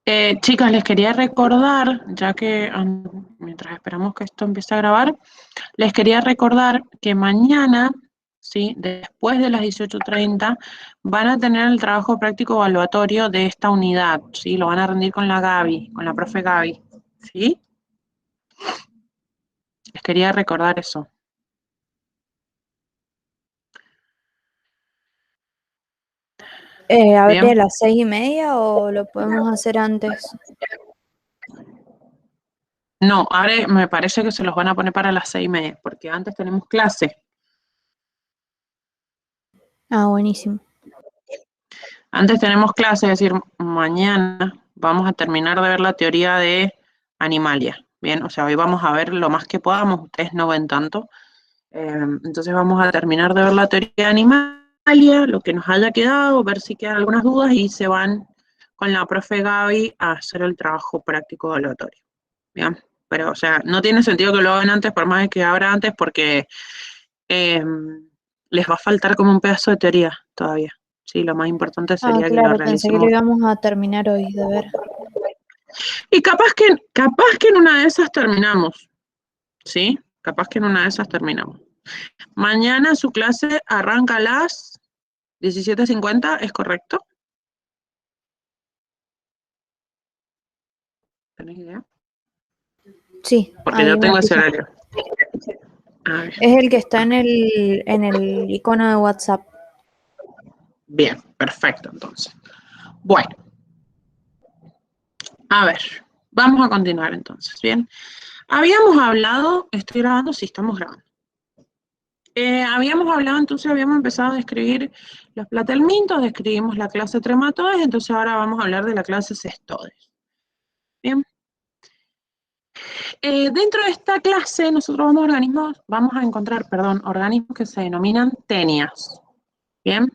Chicas, les quería recordar, ya que mientras esperamos que esto empiece a grabar, les quería recordar que mañana, ¿sí? Después de las 18:30, van a tener el trabajo práctico evaluatorio de esta unidad, ¿sí? Lo van a rendir con la Gaby, con la profe Gaby, ¿sí? Les quería recordar eso. ¿Abre a Bien. las 6:30 o lo podemos hacer antes? No, ahora me parece que se los van a poner para las 6:30, porque antes tenemos clase. Ah, buenísimo. Antes tenemos clase, es decir, mañana vamos a terminar de ver la teoría de Animalia. Bien, o sea, hoy vamos a ver lo más que podamos, ustedes no ven tanto. Entonces vamos a terminar de ver la teoría de Animalia, lo que nos haya quedado, ver si quedan algunas dudas y se van con la profe Gaby a hacer el trabajo práctico evaluatorio. Bien, pero o sea, no tiene sentido que lo hagan antes, por más que abra antes, porque les va a faltar como un pedazo de teoría todavía. Sí, lo más importante Ah, sería que lo claro, pensé que lo realicemos. íbamos a terminar hoy de ver. Y capaz que en una de esas terminamos, ¿sí? Capaz que en una de esas terminamos. Mañana su clase arranca a las 17:50, ¿es correcto? ¿Tenés idea? Sí, Porque ahí yo me tengo ese fijé. horario. A ver, Es el que está en el icono de WhatsApp. bien, perfecto, entonces. Bueno, a ver, vamos a continuar entonces, ¿bien? Habíamos hablado, estoy grabando, sí, estamos grabando. Habíamos hablado, entonces habíamos empezado a describir los platelmintos, describimos la clase trematodes, entonces ahora vamos a hablar de la clase cestodes. Bien. Dentro de esta clase nosotros vamos a encontrar, organismos que se denominan tenias. Bien.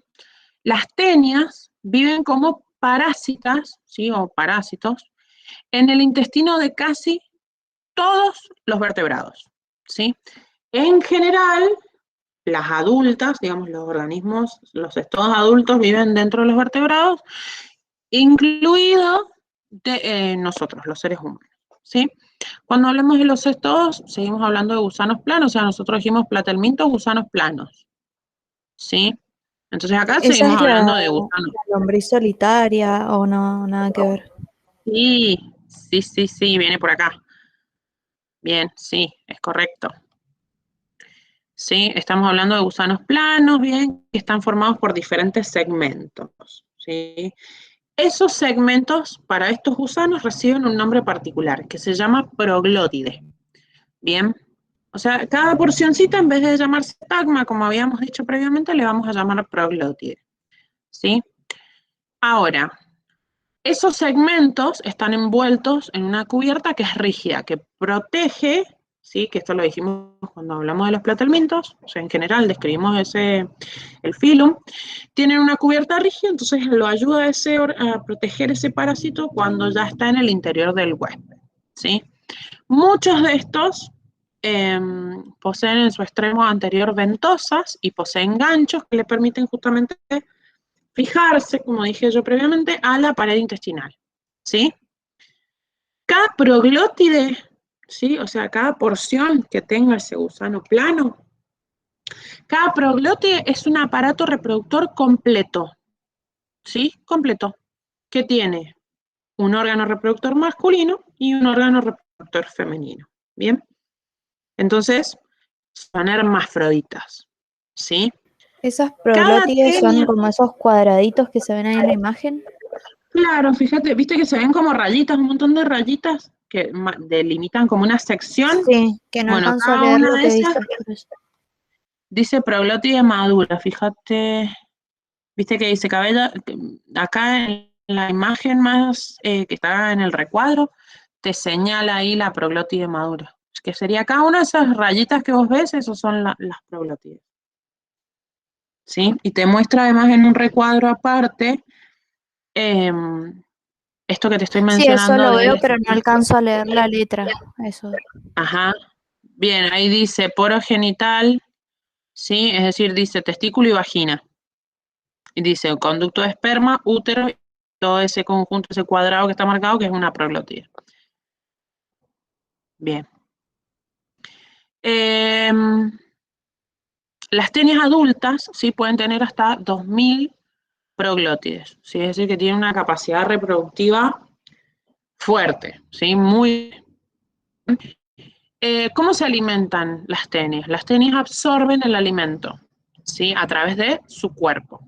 Las tenias viven como parásitas, ¿sí? O parásitos, en el intestino de casi todos los vertebrados, ¿sí? En general, las adultas, digamos, los organismos, los cestodos adultos viven dentro de los vertebrados, incluido nosotros, los seres humanos, ¿sí? Cuando hablemos de los cestodos, seguimos hablando de gusanos planos, o sea, nosotros dijimos platelmintos, gusanos planos, ¿sí? Entonces acá ¿Esa seguimos es hablando de gusanos. la lombriz solitaria o no? Nada que ver. Sí, sí, sí, sí, viene por acá. Bien, sí, es correcto. ¿Sí? Estamos hablando de gusanos planos, bien, que están formados por diferentes segmentos, ¿sí? Esos segmentos para estos gusanos reciben un nombre particular, que se llama proglótide, ¿bien? O sea, cada porcioncita, en vez de llamarse tagma, como habíamos dicho previamente, le vamos a llamar proglótide, ¿sí? Ahora, esos segmentos están envueltos en una cubierta que es rígida, que protege, ¿sí? Que esto lo dijimos cuando hablamos de los platelmintos, o sea, en general describimos el filum, tienen una cubierta rígida, entonces lo ayuda a proteger ese parásito cuando ya está en el interior del huésped, ¿sí? Muchos de estos poseen en su extremo anterior ventosas y poseen ganchos que le permiten justamente fijarse, como dije yo previamente, a la pared intestinal, ¿sí? Cada proglótide, ¿sí? O sea, cada porción que tenga ese gusano plano, cada proglótide es un aparato reproductor completo, ¿sí? Completo, que tiene un órgano reproductor masculino y un órgano reproductor femenino, ¿bien? Entonces, son hermafroditas, ¿sí? ¿Esas Cada proglótides son tenia, como esos cuadraditos que se ven ahí en la imagen? claro, fíjate, viste que se ven como rayitas, un montón de rayitas que delimitan como una sección. Sí, que no Bueno, alcanzo a cada leer una lo de que esas dice. Por eso. dice proglótide madura, fíjate, viste que dice cabello, acá en la imagen más que está en el recuadro, te señala ahí la proglótide madura. Que sería cada una de esas rayitas que vos ves, esos son las proglótides. ¿Sí? Y te muestra además en un recuadro aparte eh, esto que te estoy Sí, eso mencionando lo del veo, pero no esqueleto. alcanzo a leer la letra. Eso. Ajá. Bien, ahí dice poro genital, ¿sí? Es decir, dice testículo y vagina. Y dice conducto de esperma, útero todo ese conjunto, ese cuadrado que está marcado, que es una proglótida. Bien. Las tenias adultas, sí, pueden tener hasta 2000 proglótides, ¿sí? Es decir, que tienen una capacidad reproductiva fuerte, ¿sí? Muy... ¿Cómo se alimentan las tenias? Las tenias absorben el alimento, ¿sí? A través de su cuerpo.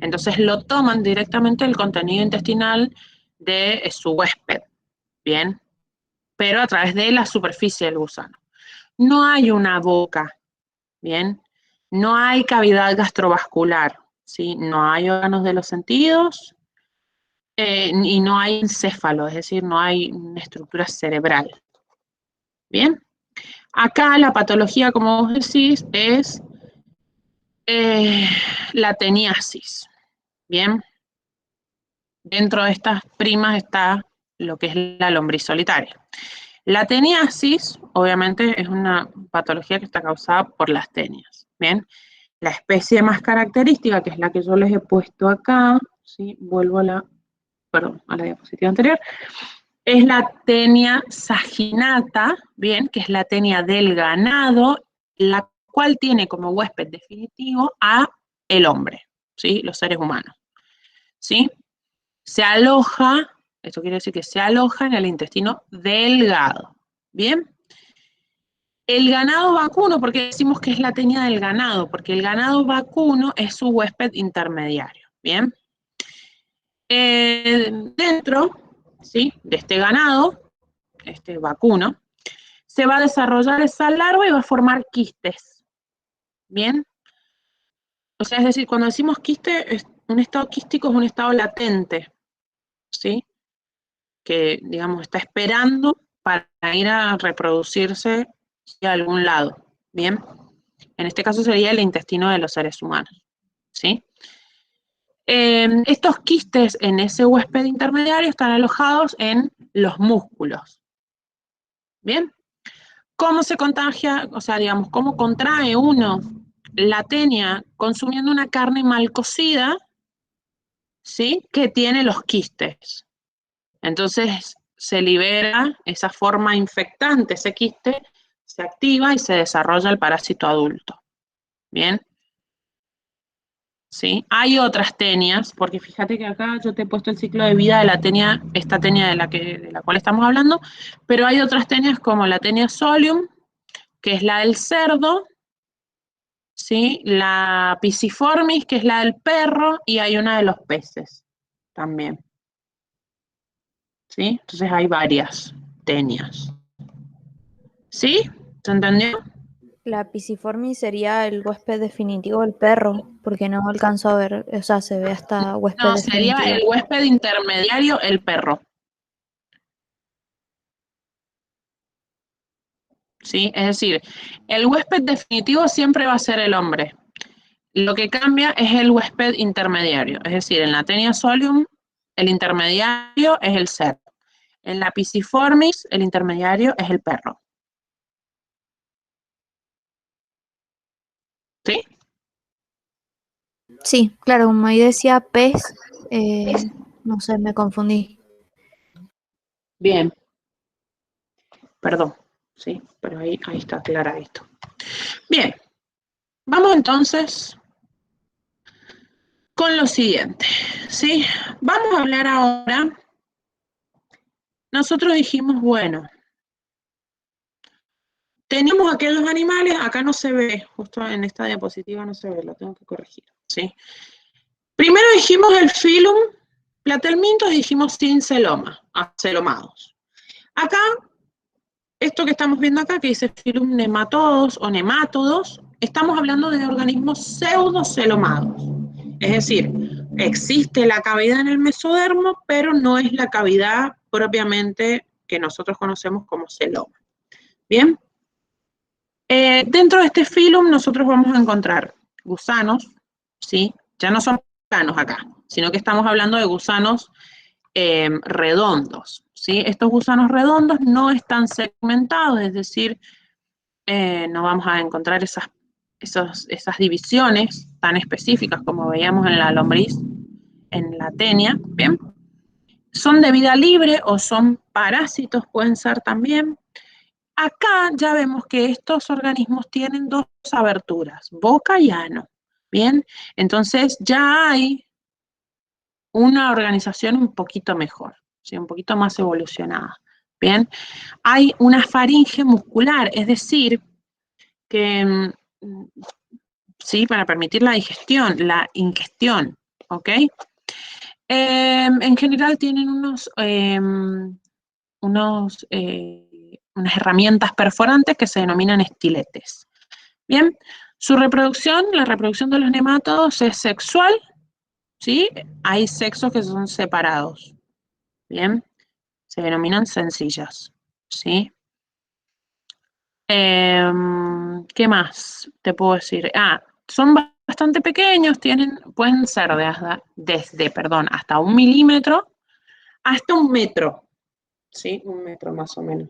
Entonces lo toman directamente del contenido intestinal de su huésped, ¿bien? Pero a través de la superficie del gusano. No hay una boca, ¿bien? No hay cavidad gastrovascular, ¿sí? No hay órganos de los sentidos y no hay encéfalo, es decir, no hay una estructura cerebral, ¿bien? Acá la patología, como vos decís, es la teniasis, ¿bien? Dentro de estas primas está lo que es la lombriz solitaria. La teniasis, obviamente, es una patología que está causada por las tenias, ¿bien? La especie más característica, que es la que yo les he puesto acá, ¿sí? Vuelvo a la diapositiva anterior, es la tenia saginata, ¿bien? Que es la tenia del ganado, la cual tiene como huésped definitivo a el hombre, ¿sí? Los seres humanos, ¿sí? Se aloja, esto quiere decir que se aloja en el intestino delgado, ¿bien? El ganado vacuno, ¿por qué decimos que es la tenia del ganado? Porque el ganado vacuno es su huésped intermediario, ¿bien? Dentro, ¿sí? De este ganado, este vacuno, se va a desarrollar esa larva y va a formar quistes, ¿bien? O sea, es decir, cuando decimos quiste, un estado quístico es un estado latente, ¿sí? Que, digamos, está esperando para ir a reproducirse a algún lado, ¿bien? En este caso sería el intestino de los seres humanos, ¿sí? Estos quistes en ese huésped intermediario están alojados en los músculos, ¿bien? ¿Cómo se contagia? O sea, digamos, ¿cómo contrae uno la tenia consumiendo una carne mal cocida, ¿sí? Que tiene los quistes. Entonces se libera esa forma infectante, ese quiste se activa y se desarrolla el parásito adulto. ¿Bien? ¿Sí? Hay otras tenias, porque fíjate que acá yo te he puesto el ciclo de vida de la tenia, esta tenia de la cual estamos hablando, pero hay otras tenias como la tenia solium, que es la del cerdo, ¿sí? La pisiformis, que es la del perro, y hay una de los peces también. ¿Sí? Entonces hay varias tenias. ¿Sí? ¿Se entendió? La pisiformis sería el huésped definitivo del perro, porque no alcanzo a ver, o sea, se ve hasta huésped No, sería definitivo. el huésped intermediario, el perro. ¿Sí? Es decir, el huésped definitivo siempre va a ser el hombre. Lo que cambia es el huésped intermediario. Es decir, en la tenia solium, el intermediario es el cerdo. En la pisiformis, el intermediario es el perro. ¿Sí? Sí, claro, como ahí decía pez, no sé, me confundí. Bien. Perdón. Sí, pero ahí está clara esto. Bien. Vamos entonces con lo siguiente. ¿Sí? Vamos a hablar ahora. Nosotros dijimos, bueno, teníamos aquellos animales, acá no se ve, justo en esta diapositiva no se ve, lo tengo que corregir, ¿sí? Primero dijimos el filum platelmintos, dijimos sin celoma, celomados. Acá, esto que estamos viendo acá, que dice filum nematodos o nemátodos, estamos hablando de organismos pseudocelomados. Es decir, existe la cavidad en el mesodermo, pero no es la cavidad propiamente que nosotros conocemos como celoma. ¿Bien? Dentro de este filum nosotros vamos a encontrar gusanos, ¿sí? Ya no son gusanos acá, sino que estamos hablando de gusanos redondos, ¿sí? Estos gusanos redondos no están segmentados, es decir, no vamos a encontrar esas divisiones tan específicas como veíamos en la lombriz, en la tenia, ¿bien? Son de vida libre o son parásitos, pueden ser también. Acá ya vemos que estos organismos tienen dos aberturas, boca y ano, ¿bien? Entonces ya hay una organización un poquito mejor, ¿sí? Un poquito más evolucionada, ¿bien? Hay una faringe muscular, es decir, que, ¿sí? Para permitir la digestión, la ingestión, ¿ok? En general tienen unas herramientas perforantes que se denominan estiletes. Bien, su reproducción, la reproducción de los nemátodos es sexual, ¿sí? Hay sexos que son separados, bien, se denominan sencillas, ¿sí? ¿Qué más te puedo decir? Son bastante pequeños, pueden ser desde, hasta 1 milímetro hasta 1 metro, ¿sí? 1 metro más o menos.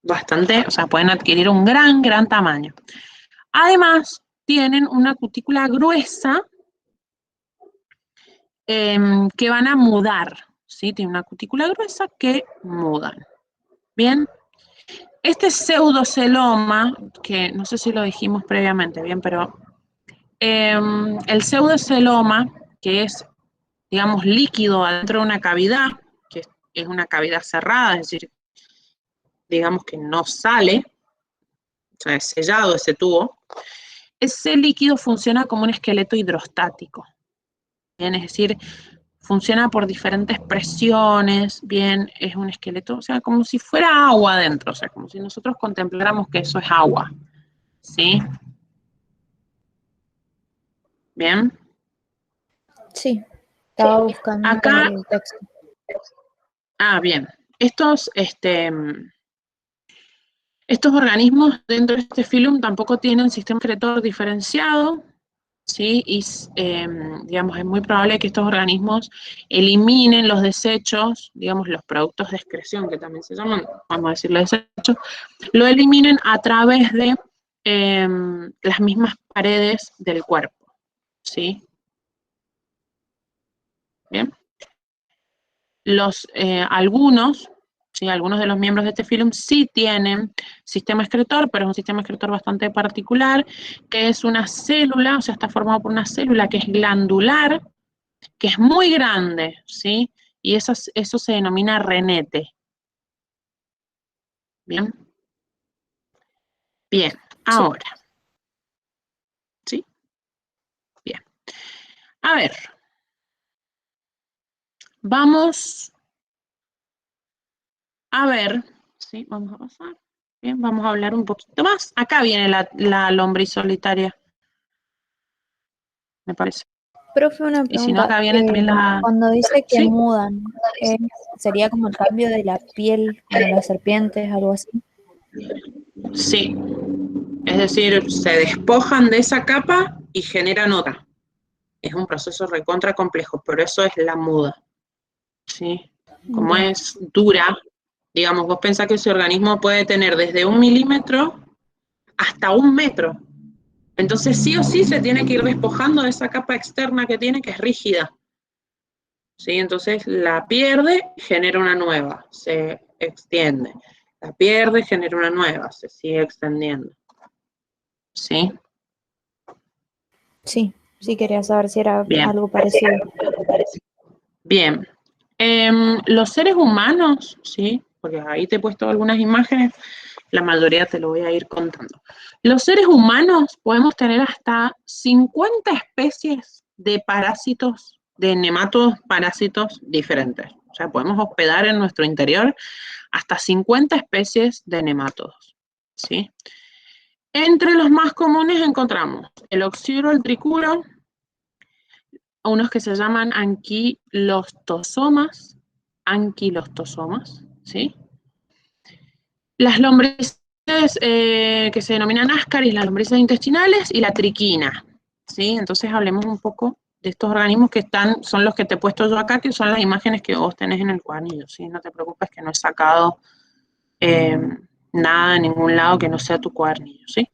Bastante, o sea, pueden adquirir un gran tamaño. Además, tienen una cutícula gruesa que van a mudar, ¿sí? Tienen una cutícula gruesa que mudan. Bien. Este pseudoceloma, que no sé si lo dijimos previamente, bien, pero el pseudoceloma, que es, digamos, líquido adentro de una cavidad, que es una cavidad cerrada, es decir, digamos que no sale, o sea, es sellado ese tubo, ese líquido funciona como un esqueleto hidrostático, bien, es decir, funciona por diferentes presiones, bien, es un esqueleto, o sea, como si fuera agua adentro, o sea, como si nosotros contempláramos que eso es agua, ¿sí? Bien. Sí, estaba buscando Acá, el texto. bien, estos organismos dentro de este filum tampoco tienen sistema excretor diferenciado, ¿sí? Y, digamos, es muy probable que estos organismos eliminen los desechos, digamos, los productos de excreción, que también se llaman, vamos a decirle desechos, lo eliminen a través de las mismas paredes del cuerpo, ¿sí? Bien. Algunos de los miembros de este filum sí tienen sistema excretor, pero es un sistema excretor bastante particular, que es una célula, o sea, está formado por una célula que es glandular, que es muy grande, ¿sí? Y eso se denomina renete. ¿Bien? Bien, ahora. ¿Sí? Bien. A ver. Vamos a ver, ¿sí? Vamos a pasar. Bien, vamos a hablar un poquito más. Acá viene la lombriz solitaria, me parece. Profe, una Y si no, pregunta. acá viene también Cuando dice que ¿sí? mudan, ¿sería como el cambio de la piel, como las serpientes, algo así? Sí. Es decir, se despojan de esa capa y generan otra. Es un proceso recontra complejo, pero eso es la muda. ¿Sí? Como Bien. es dura, digamos, vos pensás que ese organismo puede tener desde 1 milímetro hasta 1 metro. Entonces sí o sí se tiene que ir despojando de esa capa externa que tiene, que es rígida. ¿Sí? Entonces la pierde, genera una nueva, se extiende. La pierde, genera una nueva, se sigue extendiendo. ¿Sí? Sí, sí quería saber si era Bien. algo parecido. Bien. Los seres humanos, ¿sí? Porque ahí te he puesto algunas imágenes, la mayoría te lo voy a ir contando. Los seres humanos podemos tener hasta 50 especies de parásitos, de nemátodos parásitos diferentes. O sea, podemos hospedar en nuestro interior hasta 50 especies de nemátodos, ¿sí? Entre los más comunes encontramos el oxiro, el tricuro, unos que se llaman anquilostosomas, ¿sí? Las lombrices que se denominan ascaris, las lombrices intestinales y la triquina, ¿sí? Entonces hablemos un poco de estos organismos que son los que te he puesto yo acá, que son las imágenes que vos tenés en el cuadernillo, ¿sí? No te preocupes que no he sacado nada de ningún lado que no sea tu cuadernillo, ¿sí?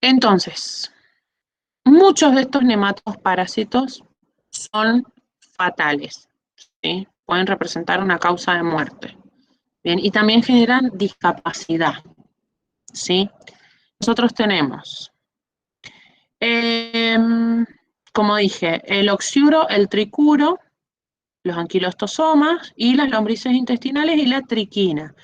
Entonces, Muchos de estos nematodos son fatales, ¿sí? Pueden representar una causa de muerte. Bien, y también generan discapacidad, ¿sí? Nosotros tenemos, como dije, el oxiuro, el tricuro, los anquilostosomas y las lombrices intestinales y la triquina.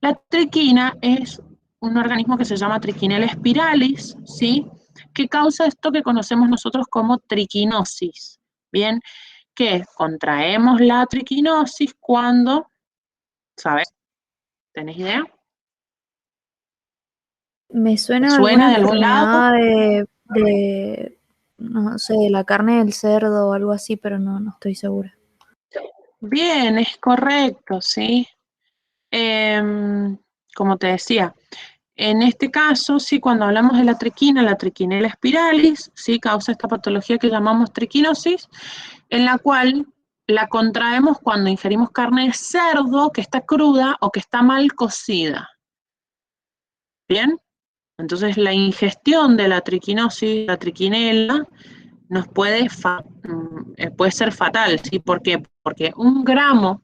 La triquina es un organismo que se llama Trichinella spiralis, ¿sí? Que causa esto que conocemos nosotros como triquinosis, ¿bien? Que contraemos la triquinosis cuando, ¿sabes? ¿Tenés idea? Me ¿Te suena alguna suena de algún lado? enfermedad no sé, de la carne del cerdo o algo así, pero no estoy segura. Bien, es correcto, ¿sí? Como te decía, en este caso, sí, cuando hablamos de la triquinella spiralis, sí, causa esta patología que llamamos triquinosis, en la cual la contraemos cuando ingerimos carne de cerdo que está cruda o que está mal cocida. ¿Bien? Entonces la ingestión de la triquinosis, la triquinela, nos puede ser fatal, ¿sí? ¿Por qué? Porque 1 gramo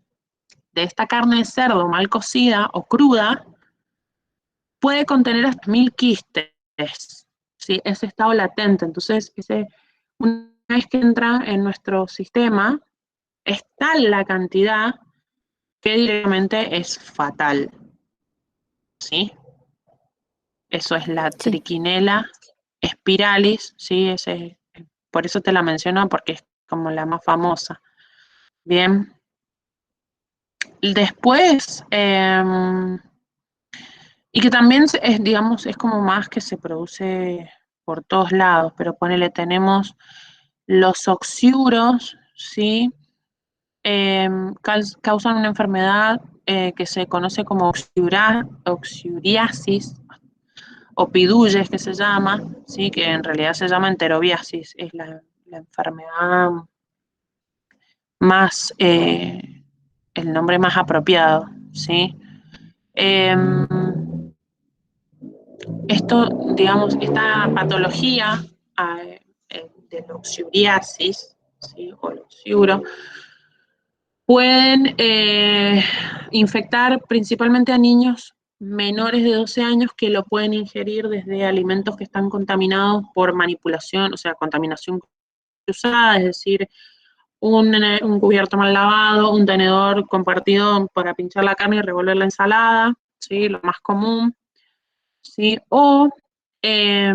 de esta carne de cerdo mal cocida o cruda puede contener hasta 1000 quistes, ¿sí? Ese estado latente. Entonces, una vez que entra en nuestro sistema, es tal la cantidad que directamente es fatal, ¿sí? Eso es la Sí. triquinela spiralis, ¿sí? Por eso te la menciono, porque es como la más famosa. Bien. Después, y que también es, digamos, es como más que se produce por todos lados, pero ponele, tenemos los oxiuros, ¿sí? Causan una enfermedad que se conoce como oxiuriasis, o piduyes que se llama, ¿sí? Que en realidad se llama enterobiasis, es la enfermedad más, el nombre más apropiado, ¿sí? Eh, Esto, digamos, esta patología de la oxiuriasis, ¿sí? O el oxiuro, pueden infectar principalmente a niños menores de 12 años que lo pueden ingerir desde alimentos que están contaminados por manipulación, o sea, contaminación cruzada, es decir, un cubierto mal lavado, un tenedor compartido para pinchar la carne y revolver la ensalada, ¿sí? Lo más común, ¿sí? O, eh,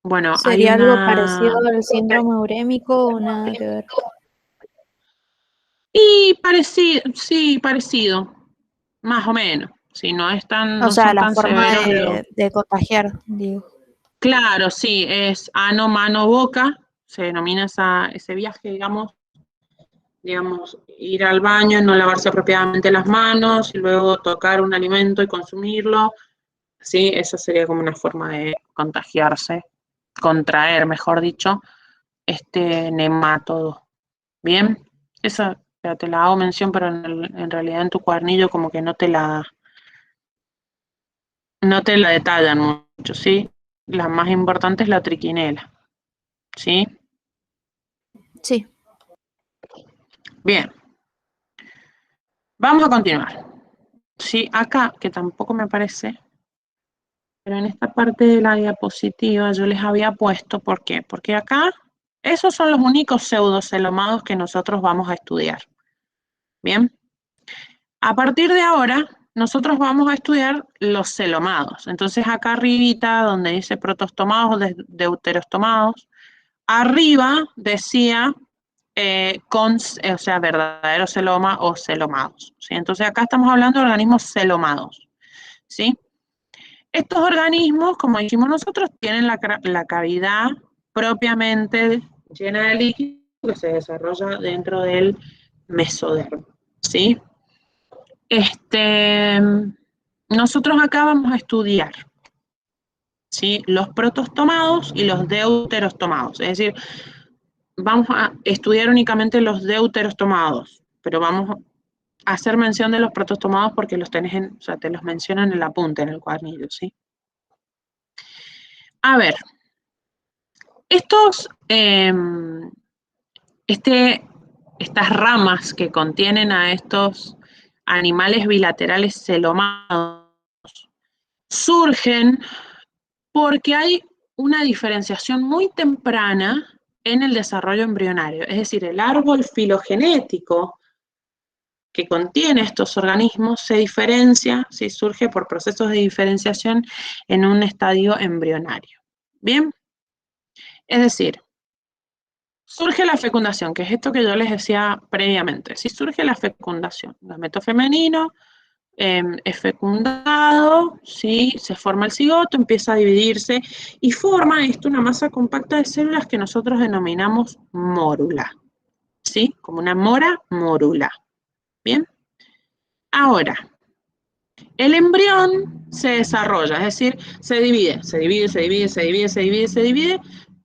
bueno, hay ¿Sería algo parecido una... al síndrome urémico o nada que ver? Y parecido, sí, parecido, más o menos. Si no O no sea, son la tan forma severos de contagiar, digo. Claro, sí, es ano, mano, boca, se denomina ese viaje, digamos, ir al baño y no lavarse apropiadamente las manos, y luego tocar un alimento y consumirlo. Sí, esa sería como una forma de contagiarse, contraer, mejor dicho, este nematodo. Bien, esa te la hago mención, pero en realidad en tu cuadernillo como que no te la detallan mucho, ¿sí? La más importante es la triquinela, ¿sí? Sí, Bien, vamos a continuar. Sí, acá, que tampoco me parece, pero en esta parte de la diapositiva yo les había puesto, ¿por qué? Porque acá esos son los únicos pseudocelomados que nosotros vamos a estudiar. Bien, a partir de ahora nosotros vamos a estudiar los celomados. Entonces acá arribita, donde dice protostomados o deuterostomados, arriba decía o sea, verdaderos celoma o celomados, ¿sí? Entonces acá estamos hablando de organismos celomados, ¿sí? Estos organismos, como dijimos nosotros, tienen la cavidad propiamente llena de líquido que se desarrolla dentro del mesodermo, ¿sí? Nosotros acá vamos a estudiar, ¿sí? Los protostomados y los deuterostomados, es decir, vamos a estudiar únicamente los deuterostomados, pero vamos a hacer mención de los protostomados porque los tenés o sea, te los mencionan en el apunte, en el cuadernillo, ¿sí? A ver, Estas ramas que contienen a estos animales bilaterales celomados surgen porque hay una diferenciación muy temprana en el desarrollo embrionario. Es decir, el árbol filogenético que contiene estos organismos se diferencia, ¿sí? Surge por procesos de diferenciación en un estadio embrionario. ¿Bien? Es decir, surge la fecundación, que es esto que yo les decía previamente. Si surge la fecundación, gameto femenino, es fecundado, ¿sí? Se forma el cigoto, empieza a dividirse y forma esto una masa compacta de células que nosotros denominamos mórula, ¿sí? Como una mora mórula. ¿Bien? Ahora, el embrión se desarrolla, es decir, se divide,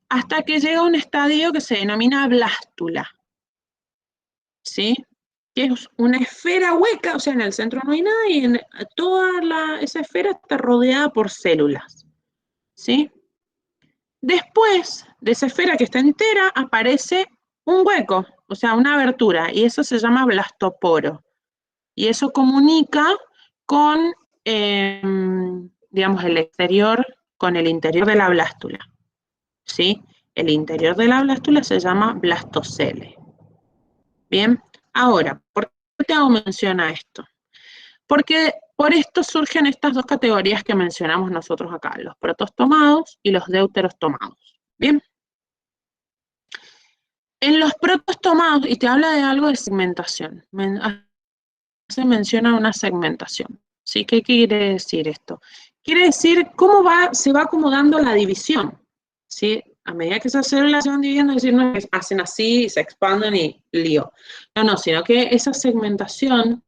hasta que llega a un estadio que se denomina blástula, ¿sí? Que es una esfera hueca, o sea, en el centro no hay nada y en toda esa esfera está rodeada por células, ¿sí? Después de esa esfera que está entera aparece un hueco, o sea, una abertura, y eso se llama blastoporo. Y eso comunica con, digamos, el exterior, con el interior de la blástula, ¿sí? El interior de la blástula se llama blastocele. Bien, ahora, ¿por qué te hago mención a esto? Porque por esto surgen estas dos categorías que mencionamos nosotros acá, los protostomados y los deuterostomados. Bien. En los protostomados, y te habla de algo de segmentación, se menciona una segmentación. ¿Sí? ¿Qué quiere decir esto? Quiere decir cómo se va acomodando la división. ¿Sí? A medida que esas células se van dividiendo, es decir, no es que hacen así, se expanden y lío. No, sino que esa segmentación,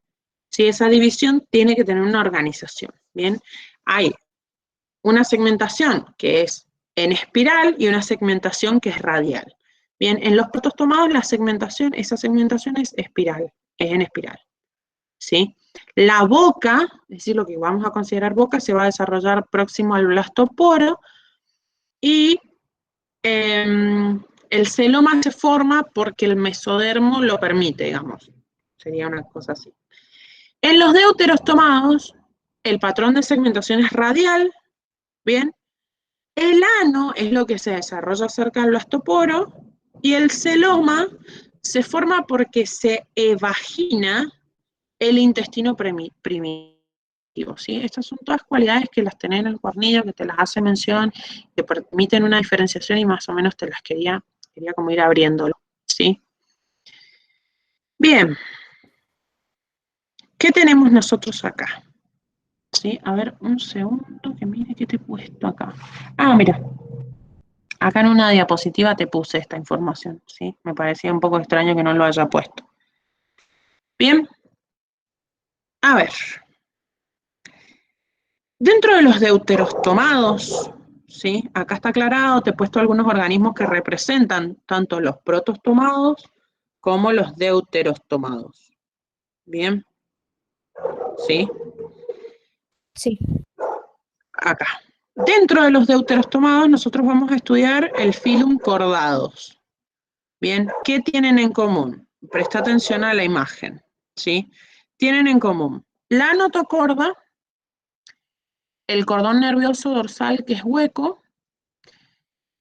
¿sí? Esa división tiene que tener una organización. Bien, hay una segmentación que es en espiral y una segmentación que es radial. Bien, en los protostomados esa segmentación es espiral, es en espiral. ¿Sí? La boca, es decir, lo que vamos a considerar boca, se va a desarrollar próximo al blastoporo y el celoma se forma porque el mesodermo lo permite, digamos. Sería una cosa así. En los deuterostomados, el patrón de segmentación es radial, ¿bien? El ano es lo que se desarrolla cerca del blastoporo y el celoma se forma porque se evagina el intestino primitivo, ¿sí? Estas son todas cualidades que las tenés en el cuadernillo, que te las hace mención, que permiten una diferenciación y más o menos te las quería como ir abriéndolo, ¿sí? Bien. ¿Qué tenemos nosotros acá? ¿Sí? A ver, un segundo, que mire qué te he puesto acá. Ah, mira. Acá en una diapositiva te puse esta información, ¿sí? Me parecía un poco extraño que no lo haya puesto. Bien. A ver. Dentro de los deuterostomados, ¿sí? Acá está aclarado, te he puesto algunos organismos que representan tanto los protostomados como los deuterostomados. Bien. ¿Sí? Sí. Acá. Dentro de los deuterostomados nosotros vamos a estudiar el filum cordados. Bien, ¿qué tienen en común? Presta atención a la imagen, ¿sí? Tienen en común la notocorda, el cordón nervioso dorsal que es hueco,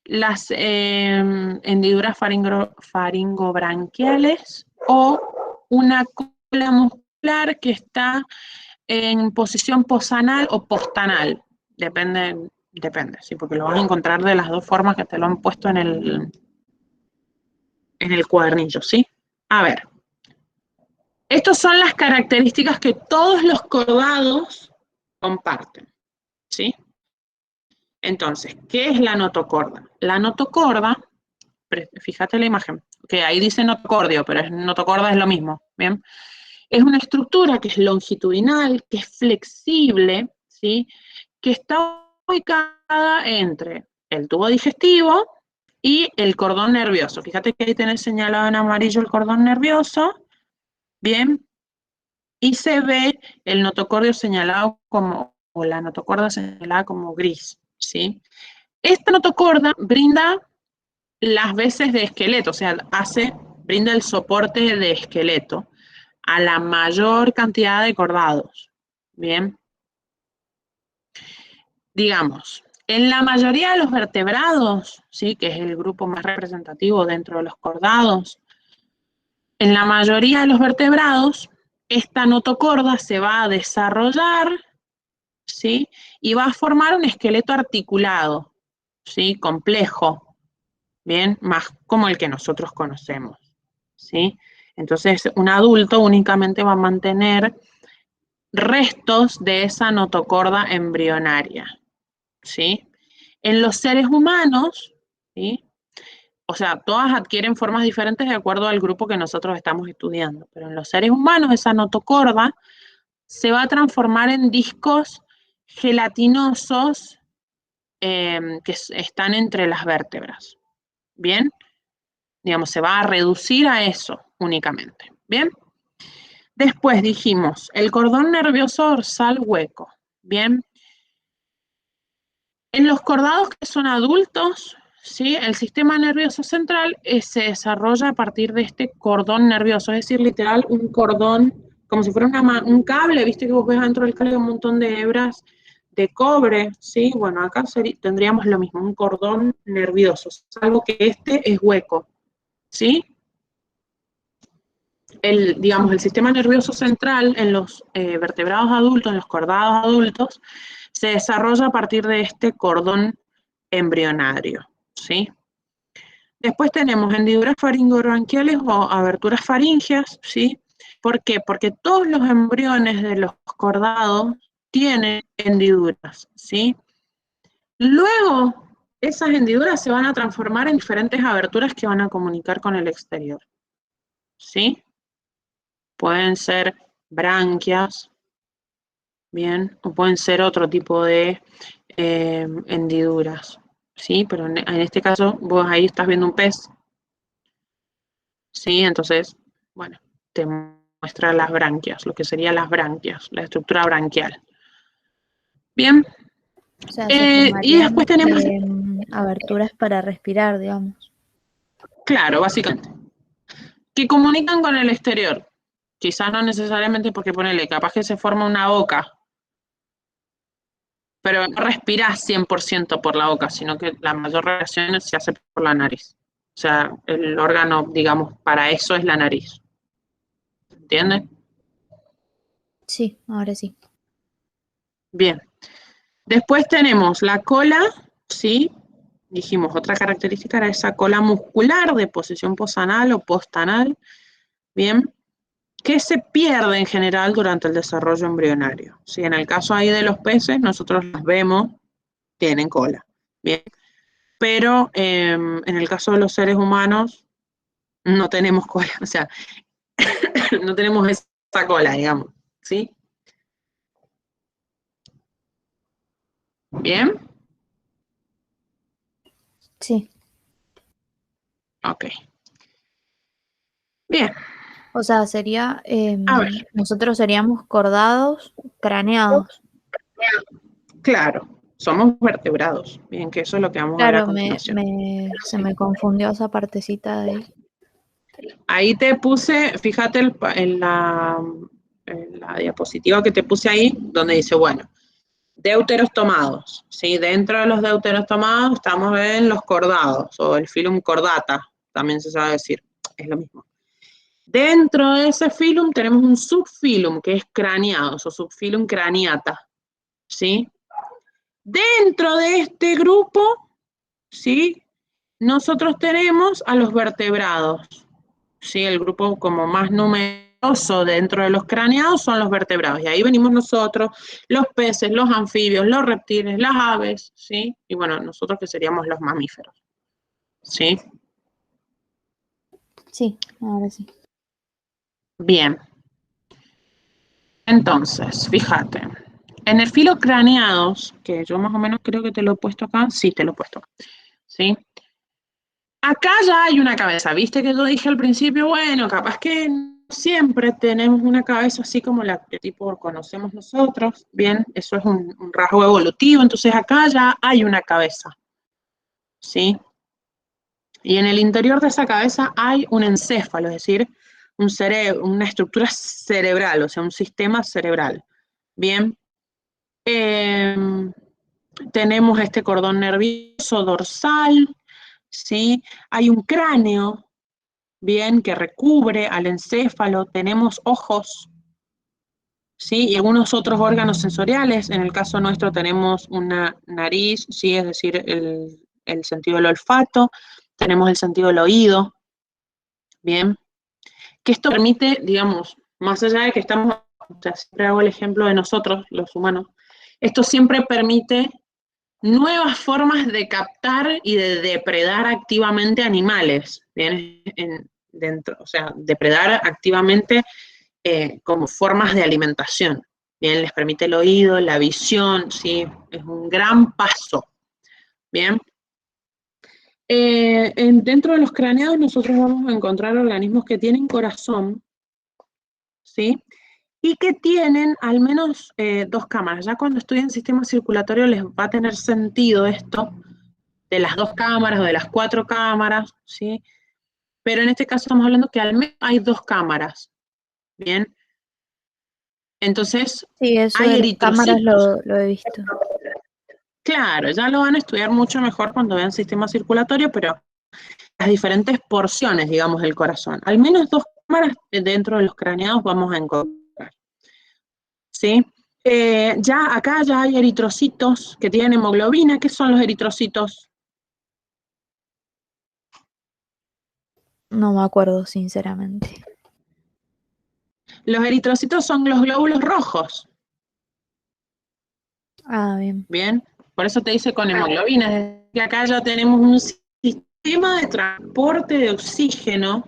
las hendiduras faringobranquiales o una cola muscular que está en posición posanal o postanal. Depende, sí, porque lo vas a encontrar de las dos formas que te lo han puesto en el cuadernillo, ¿sí? A ver. Estas son las características que todos los cordados comparten, ¿sí? Entonces, ¿qué es la notocorda? La notocorda, fíjate la imagen, que ahí dice notocordio, pero notocorda es lo mismo, ¿bien? Es una estructura que es longitudinal, que es flexible, ¿sí? Que está ubicada entre el tubo digestivo y el cordón nervioso. Fíjate que ahí tenés señalado en amarillo el cordón nervioso, ¿bien? Y se ve el notocordio señalado como, o la notocorda señalada como gris, ¿sí? Esta notocorda brinda las veces de esqueleto, o sea, brinda el soporte de esqueleto a la mayor cantidad de cordados. Bien. Digamos, en la mayoría de los vertebrados, ¿sí? Que es el grupo más representativo dentro de los cordados, en la mayoría de los vertebrados, esta notocorda se va a desarrollar, ¿sí? Y va a formar un esqueleto articulado, ¿sí? Complejo, bien, más como el que nosotros conocemos, ¿sí? Entonces, un adulto únicamente va a mantener restos de esa notocorda embrionaria, ¿sí? En los seres humanos, ¿sí? O sea, todas adquieren formas diferentes de acuerdo al grupo que nosotros estamos estudiando, pero en los seres humanos esa notocorda se va a transformar en discos gelatinosos que están entre las vértebras. ¿Bien? Digamos, se va a reducir a eso únicamente. ¿Bien? Después dijimos, el cordón nervioso dorsal hueco. ¿Bien? En los cordados que son adultos, ¿sí? El sistema nervioso central se desarrolla a partir de este cordón nervioso, es decir, literal, un cordón, como si fuera un cable, viste que vos ves dentro del cable un montón de hebras de cobre, ¿sí? Bueno, acá tendríamos lo mismo, un cordón nervioso, salvo que este es hueco, ¿sí? Digamos, el sistema nervioso central en los vertebrados adultos, en los cordados adultos, se desarrolla a partir de este cordón embrionario, ¿sí? Después tenemos hendiduras faringobranquiales o aberturas faringias, ¿sí? ¿Por qué? Porque todos los embriones de los cordados tienen hendiduras, ¿sí? Luego, esas hendiduras se van a transformar en diferentes aberturas que van a comunicar con el exterior, ¿sí? Pueden ser branquias, bien, o pueden ser otro tipo de hendiduras, ¿sí? Pero en este caso, vos ahí estás viendo un pez, ¿sí? Entonces, bueno, te muestra las branquias, lo que serían las branquias, la estructura branquial. Bien. O sea, se Y después formarían tenemos, aberturas para respirar, digamos. claro, básicamente, que comunican con el exterior. Quizás no necesariamente porque ponele, capaz que se forma una boca, pero no respirás 100% por la boca, sino que la mayor relación se hace por la nariz. O sea, el órgano, digamos, para eso es la nariz. ¿Entiendes? Sí, ahora sí. Bien. Después tenemos la cola, ¿sí? Dijimos, otra característica era esa cola muscular de posición posanal o postanal, ¿bien? Que se pierde en general durante el desarrollo embrionario. ¿Sí? En el caso ahí de los peces, nosotros las vemos, tienen cola, ¿bien? Pero en el caso de los seres humanos, no tenemos cola, o sea, no tenemos esa cola, digamos, ¿sí? ¿Bien? Sí. Ok. Bien, O sea, sería, a ver, nosotros seríamos cordados, craneados. claro, somos vertebrados, bien, que eso es lo que vamos a ver a Claro, continuación. se me confundió esa partecita de ahí. Ahí te puse, fíjate en la diapositiva que te puse ahí, donde dice, bueno, deuteros tomados, ¿sí? Dentro de los deuteros tomados estamos en los cordados, o el filum cordata, también se sabe decir, es lo mismo. Dentro de ese filum tenemos un subfilum, que es craneados, o subfilum craniata, ¿sí? Dentro de este grupo, ¿sí? Nosotros tenemos a los vertebrados, ¿sí? El grupo como más numeroso dentro de los craneados son los vertebrados. Y ahí venimos nosotros, los peces, los anfibios, los reptiles, las aves, ¿sí? Y bueno, nosotros que seríamos los mamíferos, ¿sí? Sí, ahora sí. Bien. Entonces, fíjate. En el filo craneados, que yo más o menos creo que te lo he puesto acá, sí, te lo he puesto acá, ¿sí? Acá ya hay una cabeza, viste que yo dije al principio, bueno, capaz que siempre tenemos una cabeza así como la que tipo conocemos nosotros, bien, eso es un rasgo evolutivo, entonces acá ya hay una cabeza, ¿sí? Y en el interior de esa cabeza hay un encéfalo, es decir, una estructura cerebral, o sea, un sistema cerebral. Bien. Tenemos este cordón nervioso dorsal, ¿sí? Hay un cráneo, bien, que recubre al encéfalo. Tenemos ojos, ¿sí? Y algunos otros órganos sensoriales. En el caso nuestro tenemos una nariz, ¿sí? Es decir, el sentido del olfato. Tenemos el sentido del oído, bien. Que esto permite, digamos, más allá de que estamos, o sea, siempre hago el ejemplo de nosotros, los humanos, esto siempre permite nuevas formas de captar y de depredar activamente animales, ¿bien? Dentro, o sea, depredar activamente como formas de alimentación, ¿bien? Les permite el oído, la visión, ¿sí? Es un gran paso, ¿bien? Dentro de los craneados nosotros vamos a encontrar organismos que tienen corazón, ¿sí? Y que tienen al menos dos cámaras. Ya cuando estudian sistema circulatorio les va a tener sentido esto, de las dos cámaras o de las cuatro cámaras, ¿sí? Pero en este caso estamos hablando que al menos hay dos cámaras, ¿bien? Entonces, Sí, eso hay de las cámaras eritrocitos. lo he visto. Claro, ya lo van a estudiar mucho mejor cuando vean sistema circulatorio, pero las diferentes porciones, digamos, del corazón. Al menos dos cámaras dentro de los craneados vamos a encontrar, ¿sí? Ya acá ya hay eritrocitos que tienen hemoglobina. ¿Qué son los eritrocitos? No me acuerdo, sinceramente. Los eritrocitos son los glóbulos rojos, Ah, bien. ¿bien? Por eso te dice con hemoglobina. Es decir, que acá ya tenemos un sistema de transporte de oxígeno,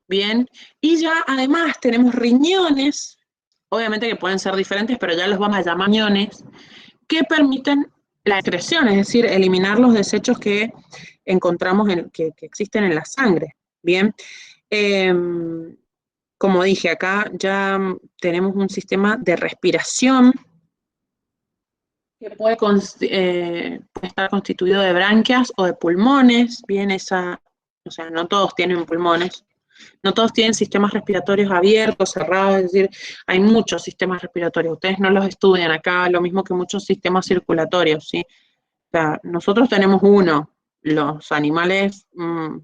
¿bien? Y ya además tenemos riñones, obviamente que pueden ser diferentes, pero ya los vamos a llamar riñones, que permiten la excreción, es decir, eliminar los desechos que encontramos, que existen en la sangre, ¿bien? Eh, como dije, acá ya tenemos un sistema de respiración que puede estar constituido de branquias o de pulmones, bien, o sea, no todos tienen pulmones, no todos tienen sistemas respiratorios abiertos, cerrados, es decir, hay muchos sistemas respiratorios, ustedes no los estudian acá, lo mismo que muchos sistemas circulatorios, ¿sí? O sea, nosotros tenemos uno, los animales,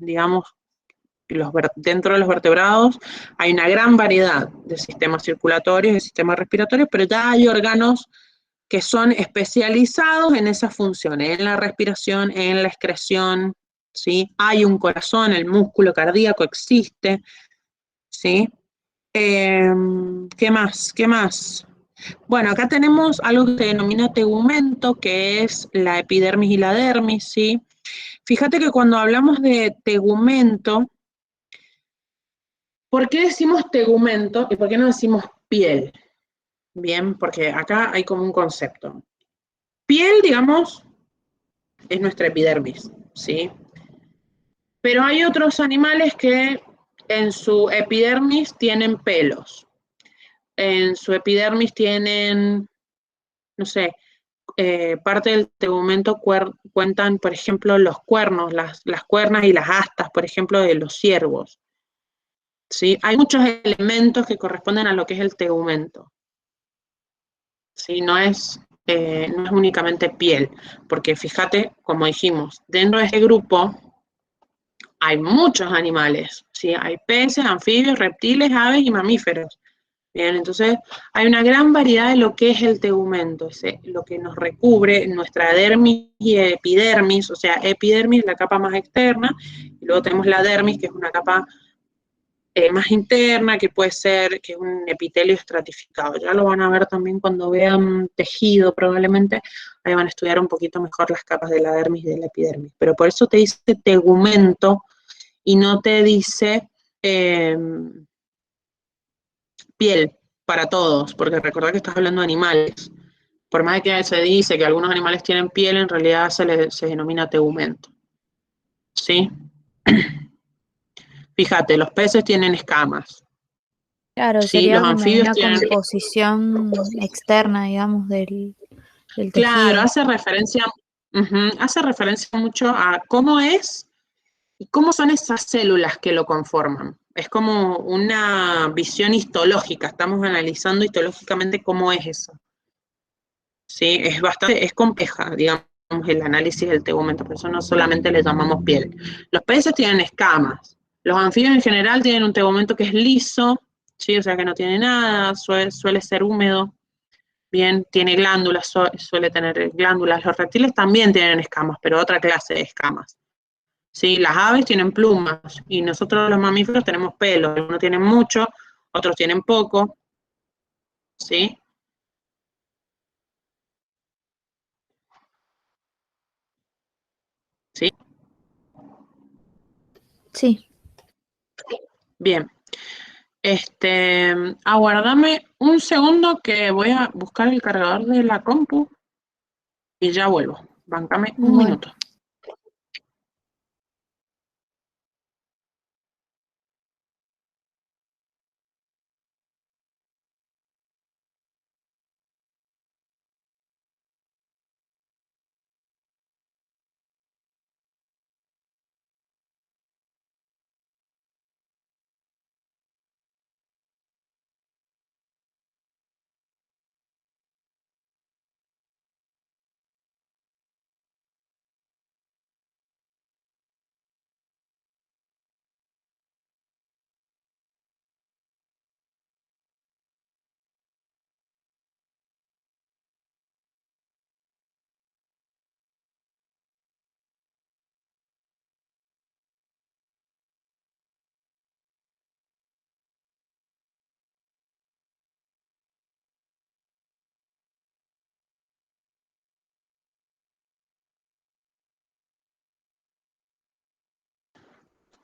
digamos, dentro de los vertebrados hay una gran variedad de sistemas circulatorios y sistemas respiratorios, pero ya hay órganos que son especializados en esas funciones, en la respiración, en la excreción, ¿sí? Hay un corazón, el músculo cardíaco existe, ¿sí? ¿Qué más? ¿Qué más? Bueno, acá tenemos algo que se denomina tegumento, que es la epidermis y la dermis, ¿sí? Fíjate que cuando hablamos de tegumento, ¿por qué decimos tegumento y por qué no decimos piel? Bien, porque acá hay como un concepto. Piel, digamos, es nuestra epidermis, ¿sí? Pero hay otros animales que en su epidermis tienen pelos, en su epidermis tienen, no sé, parte del tegumento cuentan, por ejemplo, los cuernos, las cuernas y las astas, por ejemplo, de los ciervos, ¿sí? Hay muchos elementos que corresponden a lo que es el tegumento, ¿sí? No es únicamente piel, porque fíjate, como dijimos, dentro de este grupo hay muchos animales, ¿sí? Hay peces, anfibios, reptiles, aves y mamíferos. Bien, entonces hay una gran variedad de lo que es el tegumento, lo que nos recubre nuestra dermis y epidermis, o sea, epidermis, la capa más externa, y luego tenemos la dermis, que es una capa más interna, que puede ser, que es un epitelio estratificado. Ya lo van a ver también cuando vean tejido, probablemente, ahí van a estudiar un poquito mejor las capas de la dermis y de la epidermis. Pero por eso te dice tegumento y no te dice piel para todos, porque recordad que estás hablando de animales. Por más que se dice que algunos animales tienen piel, en realidad se denomina tegumento. ¿Sí? Fíjate, los peces tienen escamas. Claro, ¿Sí? sería Los como anfibios una tienen... composición externa, digamos, del Claro, tejido. hace referencia Hace referencia mucho a cómo es y cómo son esas células que lo conforman. Es como una visión histológica, estamos analizando histológicamente cómo es eso. Sí, es compleja, digamos, el análisis del tegumento, por eso no solamente le llamamos piel. Los peces tienen escamas, los anfibios en general tienen un tegumento que es liso, ¿sí? O sea que no tiene nada, suele ser húmedo, bien, tiene glándulas, suele tener glándulas. Los reptiles también tienen escamas, pero otra clase de escamas. Sí, las aves tienen plumas y nosotros los mamíferos tenemos pelo. Algunos tienen mucho, otros tienen poco, ¿sí? ¿Sí? Sí, Bien. Aguardame un segundo que voy a buscar el cargador de la compu y ya vuelvo. Bancame un bueno. minuto.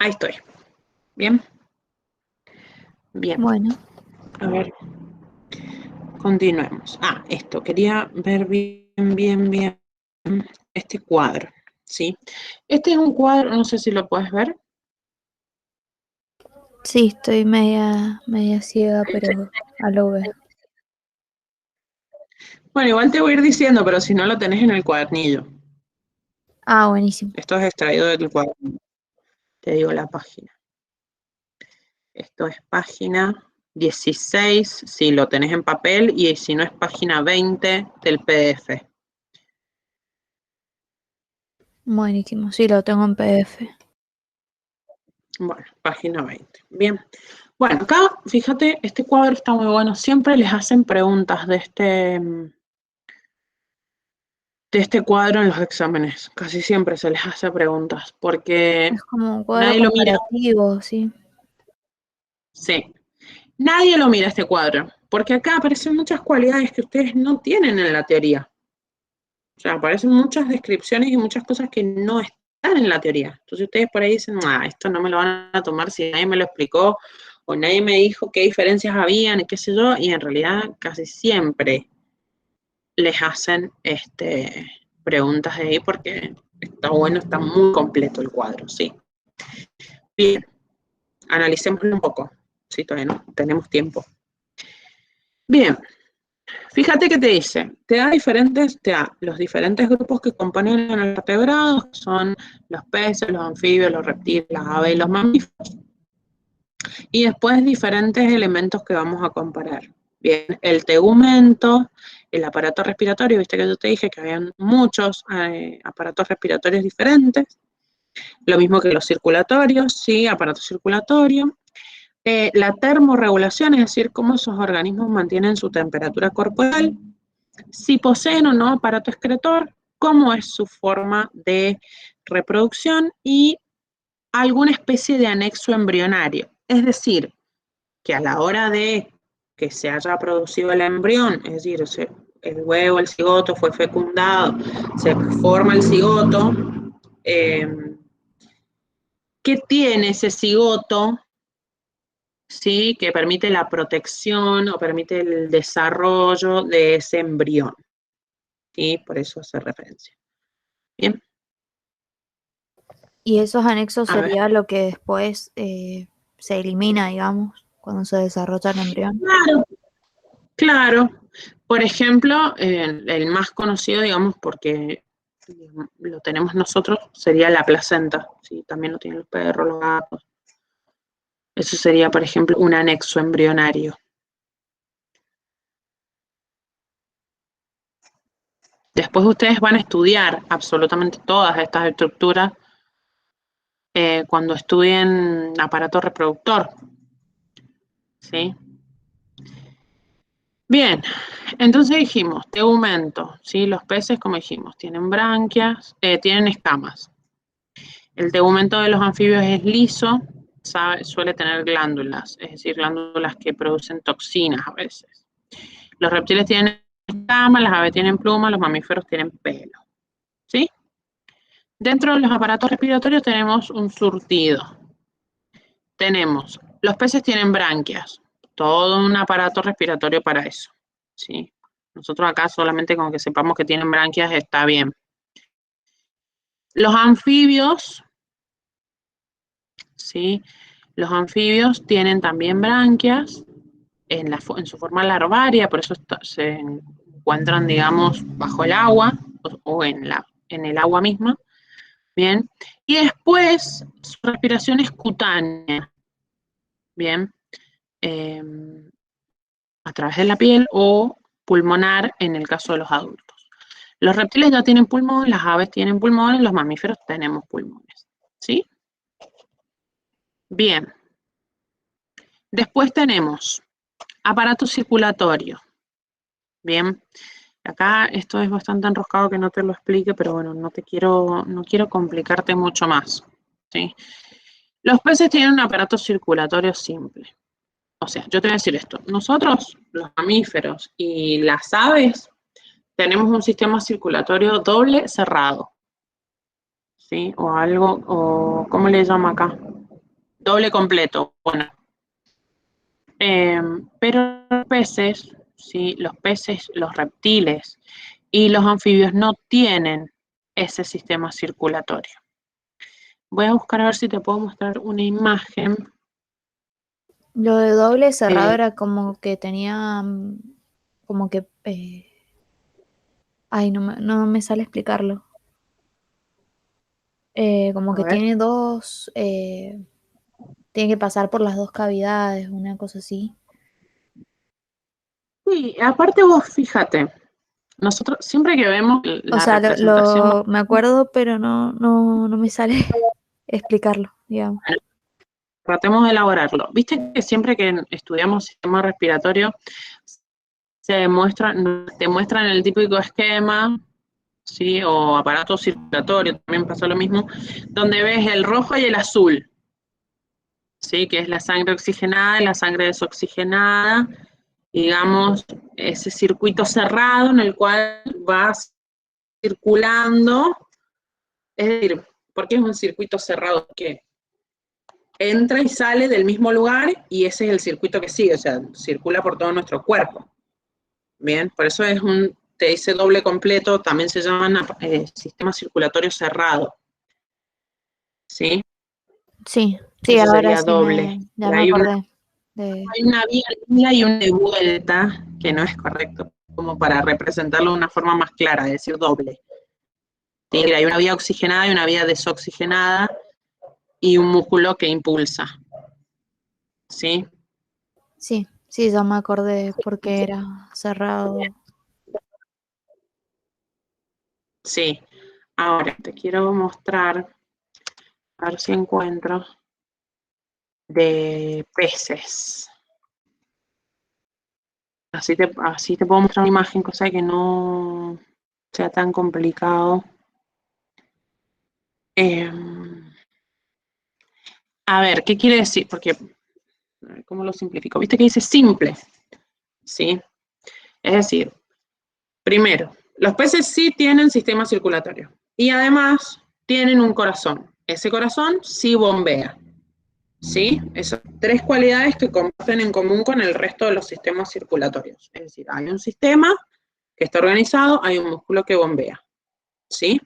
Ahí estoy. Bien, bien. Bueno, A ver, continuemos. Esto, quería ver bien este cuadro, ¿sí? Este es un cuadro, no sé si lo puedes ver. sí, estoy media ciega, pero a lo veo. Bueno, igual te voy a ir diciendo, pero si no lo tenés en el cuadernillo. Ah, buenísimo. Esto es extraído del cuadernillo. Te digo la página. Esto es página 16, si lo tenés en papel, y si no es página 20 del PDF. Buenísimo, sí, lo tengo en PDF. Bueno, página 20. Bien. Bueno, acá, fíjate, este cuadro está muy bueno. Siempre les hacen preguntas de este cuadro en los exámenes. Casi siempre se les hace preguntas, porque Es como un cuadro nadie lo mira. comparativo, sí. Sí, nadie lo mira este cuadro, porque acá aparecen muchas cualidades que ustedes no tienen en la teoría. O sea, aparecen muchas descripciones y muchas cosas que no están en la teoría. Entonces ustedes por ahí dicen, esto no me lo van a tomar si nadie me lo explicó o nadie me dijo qué diferencias habían y qué sé yo, y en realidad casi siempre les hacen preguntas de ahí porque está bueno, está muy completo el cuadro, sí. Bien, analicémoslo un poco, si todavía no tenemos tiempo. Bien, fíjate que te dice, te da los diferentes grupos que componen los vertebrados, que son los peces, los anfibios, los reptiles, las aves y los mamíferos. Y después diferentes elementos que vamos a comparar. Bien, el tegumento, el aparato respiratorio, viste que yo te dije que habían muchos aparatos respiratorios diferentes. Lo mismo que los circulatorios, sí, aparato circulatorio. La termorregulación, es decir, cómo esos organismos mantienen su temperatura corporal, si poseen o no aparato excretor, cómo es su forma de reproducción y alguna especie de anexo embrionario. Es decir, que a la hora de que se haya producido el embrión, es decir, el huevo, el cigoto fue fecundado, se forma el cigoto, ¿qué tiene ese cigoto? ¿Sí? Que permite la protección o permite el desarrollo de ese embrión. Y por eso hace referencia. Bien. Y esos anexos A ver. sería lo que después se elimina, digamos, cuando se desarrolla el embrión. Claro, claro. Por ejemplo, el más conocido, digamos, porque lo tenemos nosotros, sería la placenta, ¿sí? También lo tienen los perros, los gatos. Eso sería, por ejemplo, un anexo embrionario. Después ustedes van a estudiar absolutamente todas estas estructuras cuando estudien aparato reproductor, ¿sí? Bien, entonces dijimos, tegumento, ¿sí? Los peces, como dijimos, tienen branquias, tienen escamas. El tegumento de los anfibios es liso, suele tener glándulas, es decir, glándulas que producen toxinas a veces. Los reptiles tienen escamas, las aves tienen plumas, los mamíferos tienen pelo, ¿sí? Dentro de los aparatos respiratorios tenemos un surtido. Los peces tienen branquias, todo un aparato respiratorio para eso, ¿sí? Nosotros acá solamente con que sepamos que tienen branquias está bien. Los anfibios, ¿sí? Los anfibios tienen también branquias en su forma larvaria, por eso se encuentran, digamos, bajo el agua o en el agua misma, ¿bien? Y después su respiración es cutánea, ¿bien? A través de la piel o pulmonar en el caso de los adultos. Los reptiles ya tienen pulmón, las aves tienen pulmones, los mamíferos tenemos pulmones, ¿sí? Bien. Después tenemos aparato circulatorio. Bien. Acá esto es bastante enroscado que no te lo explique, pero bueno, no quiero complicarte mucho más, ¿sí? Los peces tienen un aparato circulatorio simple. O sea, yo te voy a decir esto. Nosotros, los mamíferos y las aves, tenemos un sistema circulatorio doble cerrado, ¿sí? O algo, o ¿cómo le llama acá? Doble completo, bueno. Pero los peces, ¿sí? Los peces, los reptiles y los anfibios no tienen ese sistema circulatorio. Voy a buscar a ver si te puedo mostrar una imagen. Lo de doble cerrado era como que tenía, como que, ay, no me sale explicarlo. Como que tiene dos, tiene que pasar por las dos cavidades, una cosa así. Sí, aparte vos fíjate, nosotros siempre que vemos O la sea, representación, me acuerdo, pero no me sale explicarlo, digamos. tratemos de elaborarlo. Viste que siempre que estudiamos sistema respiratorio te muestran el típico esquema, ¿sí? O aparato circulatorio, también pasa lo mismo, donde ves el rojo y el azul, ¿sí? Que es la sangre oxigenada y la sangre desoxigenada, digamos, ese circuito cerrado en el cual vas circulando, es decir, ¿por qué es un circuito cerrado? Que entra y sale del mismo lugar y ese es el circuito que sigue, o sea, circula por todo nuestro cuerpo. Bien, por eso te dice doble completo, también se llama sistema circulatorio cerrado. ¿Sí? Sí, Eso ahora sería sí doble. ya me acordé. De... Hay una vía de ida y una de vuelta, que no es correcto, como para representarlo de una forma más clara, es decir, doble. ¿Sí? Hay una vía oxigenada y una vía desoxigenada y un músculo que impulsa. ¿Sí? Sí, ya me acordé porque era cerrado. Sí. Ahora te quiero mostrar, a ver si encuentro, de peces. Así te puedo mostrar una imagen, cosa que no sea tan complicado. A ver, ¿qué quiere decir? Porque, a ver, ¿cómo lo simplifico? Viste que dice simple, ¿sí? Es decir, primero, los peces sí tienen sistema circulatorio y además tienen un corazón. Ese corazón sí bombea, ¿sí? Esas tres cualidades que comparten en común con el resto de los sistemas circulatorios. Es decir, hay un sistema que está organizado, hay un músculo que bombea, ¿sí?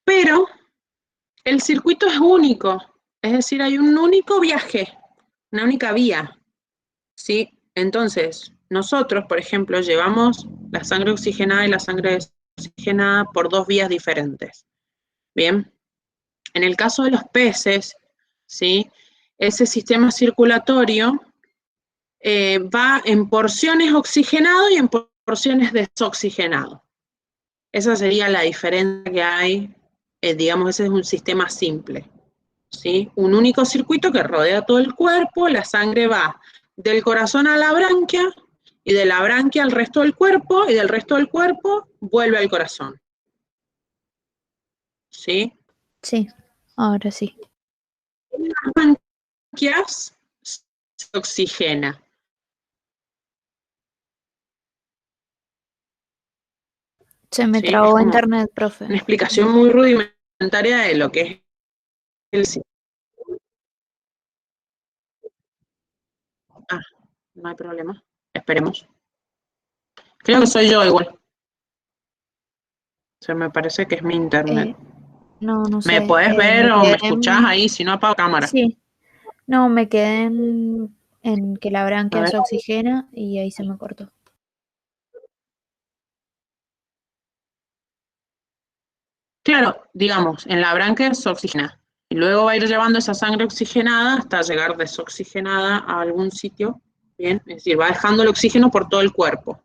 Pero el circuito es único, es decir, hay un único viaje, una única vía, ¿sí? Entonces, nosotros, por ejemplo, llevamos la sangre oxigenada y la sangre oxigenada por dos vías diferentes. Bien, en el caso de los peces, ¿sí? Ese sistema circulatorio va en porciones oxigenado y en porciones desoxigenado. Esa sería la diferencia que hay, digamos, ese es un sistema simple, ¿sí? Un único circuito que rodea todo el cuerpo, la sangre va del corazón a la branquia, y de la branquia al resto del cuerpo, y del resto del cuerpo vuelve al corazón. ¿Sí? Sí, ahora sí. En las branquias se oxigena. Se me ¿Sí? Es trabó como internet, profe. una explicación muy rudimentaria de lo que es el sistema. Ah, no hay problema. Esperemos. Creo que soy yo igual. O sea, me parece que es mi internet. No, no ¿Me sé. podés ver Me o me quedé escuchás ahí? Si no, apago cámara. Sí, no, me quedé en que la A branquia ver. se oxigena y ahí se me cortó. Claro, digamos, en la branquia se oxigena. Y luego va a ir llevando esa sangre oxigenada hasta llegar desoxigenada a algún sitio. Bien, es decir, va dejando el oxígeno por todo el cuerpo.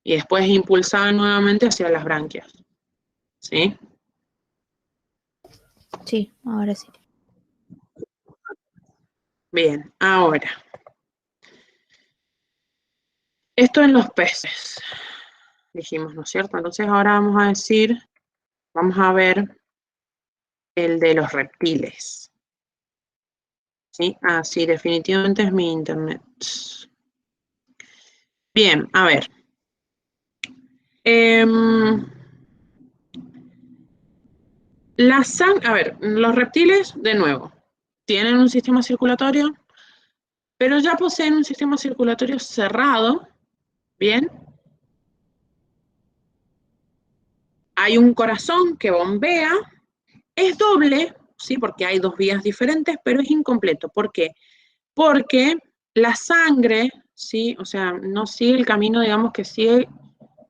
Y después es impulsada nuevamente hacia las branquias. ¿Sí? Sí, ahora sí. Bien, ahora. Esto en los peces, dijimos, ¿no es cierto? Entonces ahora vamos a ver el de los reptiles. ¿Sí? Ah, sí, definitivamente es mi internet. Bien, a ver. A ver, los reptiles, de nuevo, tienen un sistema circulatorio, pero ya poseen un sistema circulatorio cerrado, ¿bien? Hay un corazón que bombea, es doble, ¿sí? Porque hay dos vías diferentes, pero es incompleto. ¿Por qué? Porque la sangre, ¿sí? O sea, no sigue el camino, digamos, que sigue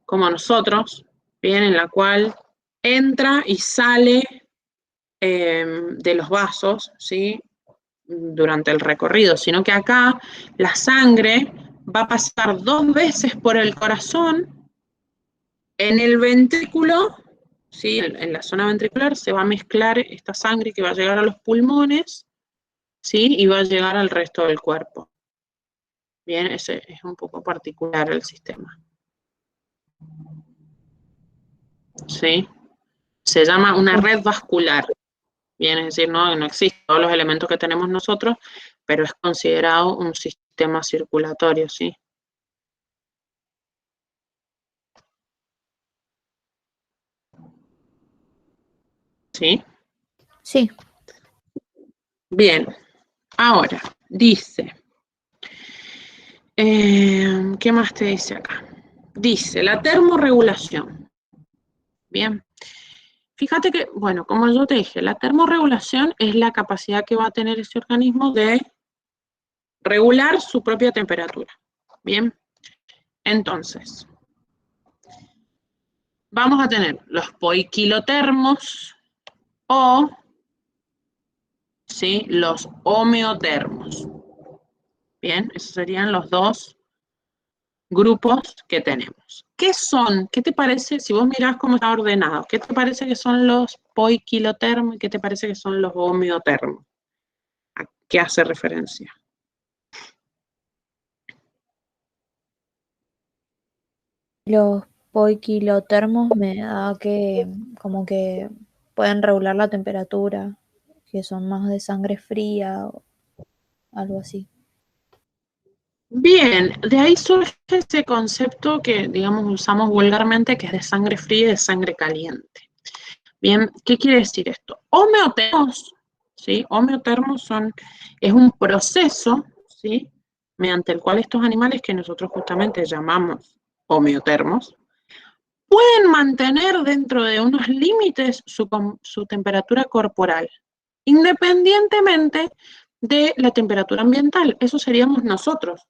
como nosotros, ¿bien? En la cual entra y sale de los vasos, ¿sí? Durante el recorrido, sino que acá la sangre va a pasar dos veces por el corazón, en el ventrículo, ¿sí? En la zona ventricular se va a mezclar esta sangre que va a llegar a los pulmones, ¿sí? Y va a llegar al resto del cuerpo. Bien, ese es un poco particular el sistema. ¿Sí? Se llama una red vascular. Bien, es decir, no existen todos los elementos que tenemos nosotros, pero es considerado un sistema circulatorio, ¿sí? ¿Sí? Sí, Bien, ahora, dice, ¿qué más te dice acá? Dice, la termorregulación. Bien, fíjate que, bueno, como yo te dije, la termorregulación es la capacidad que va a tener ese organismo de regular su propia temperatura. Bien, entonces, vamos a tener los poiquilotermos o, ¿sí? Los homeotermos. Bien, esos serían los dos grupos que tenemos. ¿Qué son? ¿Qué te parece, si vos mirás cómo está ordenado, qué te parece que son los poiquilotermos y qué te parece que son los homeotermos? ¿A qué hace referencia? los poiquilotermos me da que como que pueden regular la temperatura, que son más de sangre fría o algo así. Bien, de ahí surge ese concepto que, digamos, usamos vulgarmente, que es de sangre fría y de sangre caliente. Bien, ¿qué quiere decir esto? Homeotermos, ¿sí? Homeotermos es un proceso, ¿sí? Mediante el cual estos animales que nosotros justamente llamamos homeotermos, pueden mantener dentro de unos límites su temperatura corporal, independientemente de la temperatura ambiental. Eso seríamos nosotros,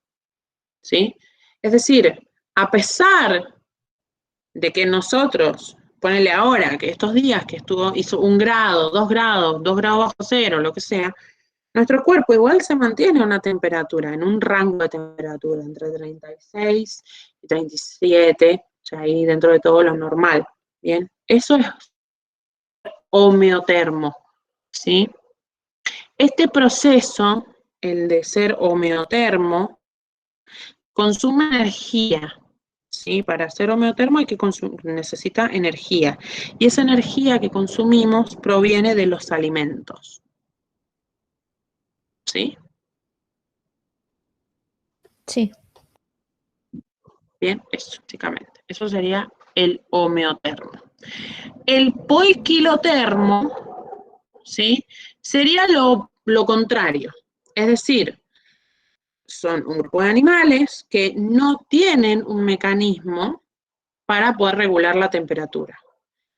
¿sí? Es decir, a pesar de que nosotros ponele ahora, que estos días que hizo 1 grado, 2 grados, 2 grados bajo cero, lo que sea, nuestro cuerpo igual se mantiene a una temperatura, en un rango de temperatura entre 36 y 37, o sea, ahí dentro de todo lo normal, ¿bien? Eso es homeotermo, ¿sí? Este proceso, el de ser homeotermo, consume energía, ¿sí? Para ser homeotermo necesita energía, y esa energía que consumimos proviene de los alimentos, ¿sí? Sí, Bien, eso, básicamente. Eso sería el homeotermo. El poiquilotermo, ¿sí? Sería lo contrario. Es decir, son un grupo de animales que no tienen un mecanismo para poder regular la temperatura.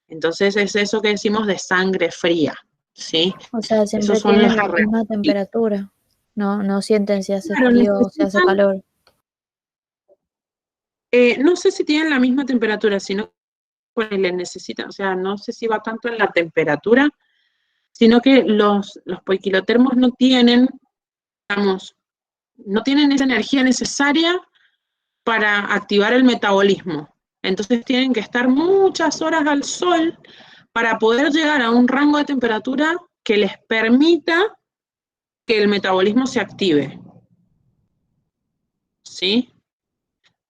Entonces es eso que decimos de sangre fría, ¿sí? o sea, Esos siempre son los tienen la misma temperatura. No sienten si hace claro, frío o si hace necesitan, calor. no sé si tienen la misma temperatura, sino que les necesitan, o sea, no sé si va tanto en la temperatura, sino que los poiquilotermos no tienen, digamos, no tienen esa energía necesaria para activar el metabolismo. Entonces tienen que estar muchas horas al sol para poder llegar a un rango de temperatura que les permita que el metabolismo se active. ¿Sí?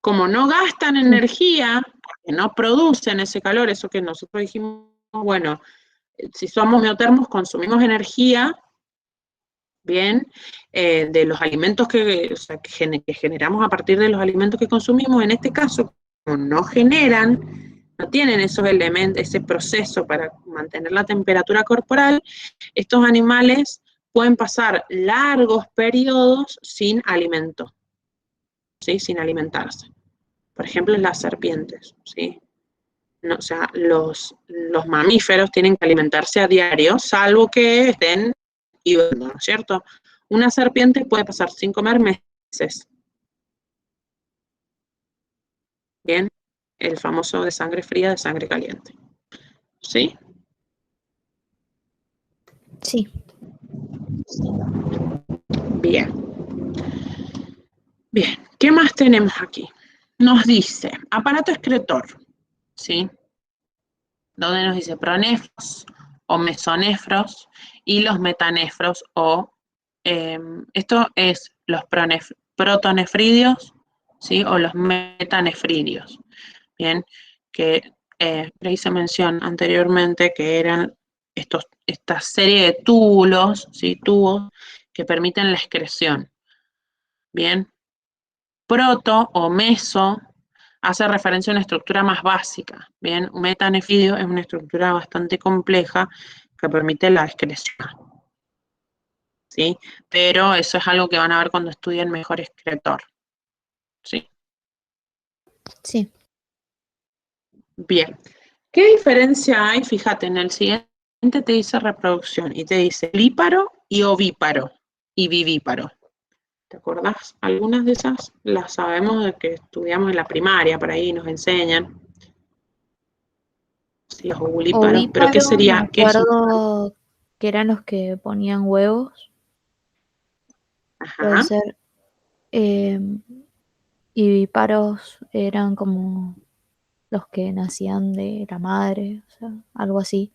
Como no gastan Sí. energía, porque no producen ese calor, eso que nosotros dijimos, bueno, si somos meotermos consumimos energía, bien, de los alimentos o sea, que generamos a partir de los alimentos que consumimos. En este caso, como no generan, no tienen esos elementos, ese proceso para mantener la temperatura corporal, estos animales pueden pasar largos periodos sin alimento, ¿sí? Sin alimentarse. Por ejemplo, las serpientes, ¿sí? No, o sea, los mamíferos tienen que alimentarse a diario, salvo que estén hibernando, ¿no es cierto? Una serpiente puede pasar sin comer meses. Bien, el famoso de sangre fría, de sangre caliente. ¿Sí? Sí, Bien. Bien, ¿qué más tenemos aquí? Nos dice aparato excretor, ¿sí? Donde nos dice pronefros o mesonefros y los metanefros esto es los protonefridios, ¿sí? O los metanefridios, ¿bien? Que le hice mención anteriormente que eran esta serie de túbulos, ¿sí? Tubos que permiten la excreción, ¿bien? Proto o meso hace referencia a una estructura más básica, ¿bien? Un metanefidio es una estructura bastante compleja que permite la excreción, ¿sí? Pero eso es algo que van a ver cuando estudien mejor excretor, ¿sí? sí. Bien. ¿Qué diferencia hay? Fíjate, en el siguiente te dice reproducción y te dice líparo y ovíparo y vivíparo. ¿Te acordás? Algunas de esas las sabemos de que estudiamos en la primaria, por ahí nos enseñan. Sí, los ovíparos, pero ¿qué Ovíparos, me sería? ¿Qué es un? acuerdo que eran los que ponían huevos, puede Ajá. ser. eh, y vivíparos eran como los que nacían de la madre, o sea, algo así.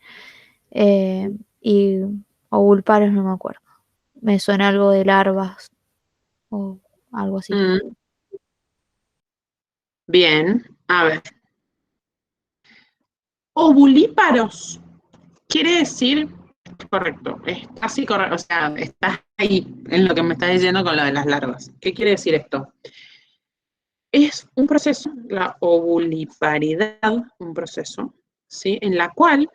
Y ovíparos no me acuerdo. Me suena algo de larvas o algo así. Mm, bien, a ver. Ovulíparos quiere decir, correcto, es casi correcto, o sea, estás ahí en lo que me estás diciendo con lo de las larvas. ¿Qué quiere decir esto? Es un proceso, la ovuliparidad, un proceso, ¿sí? En la cual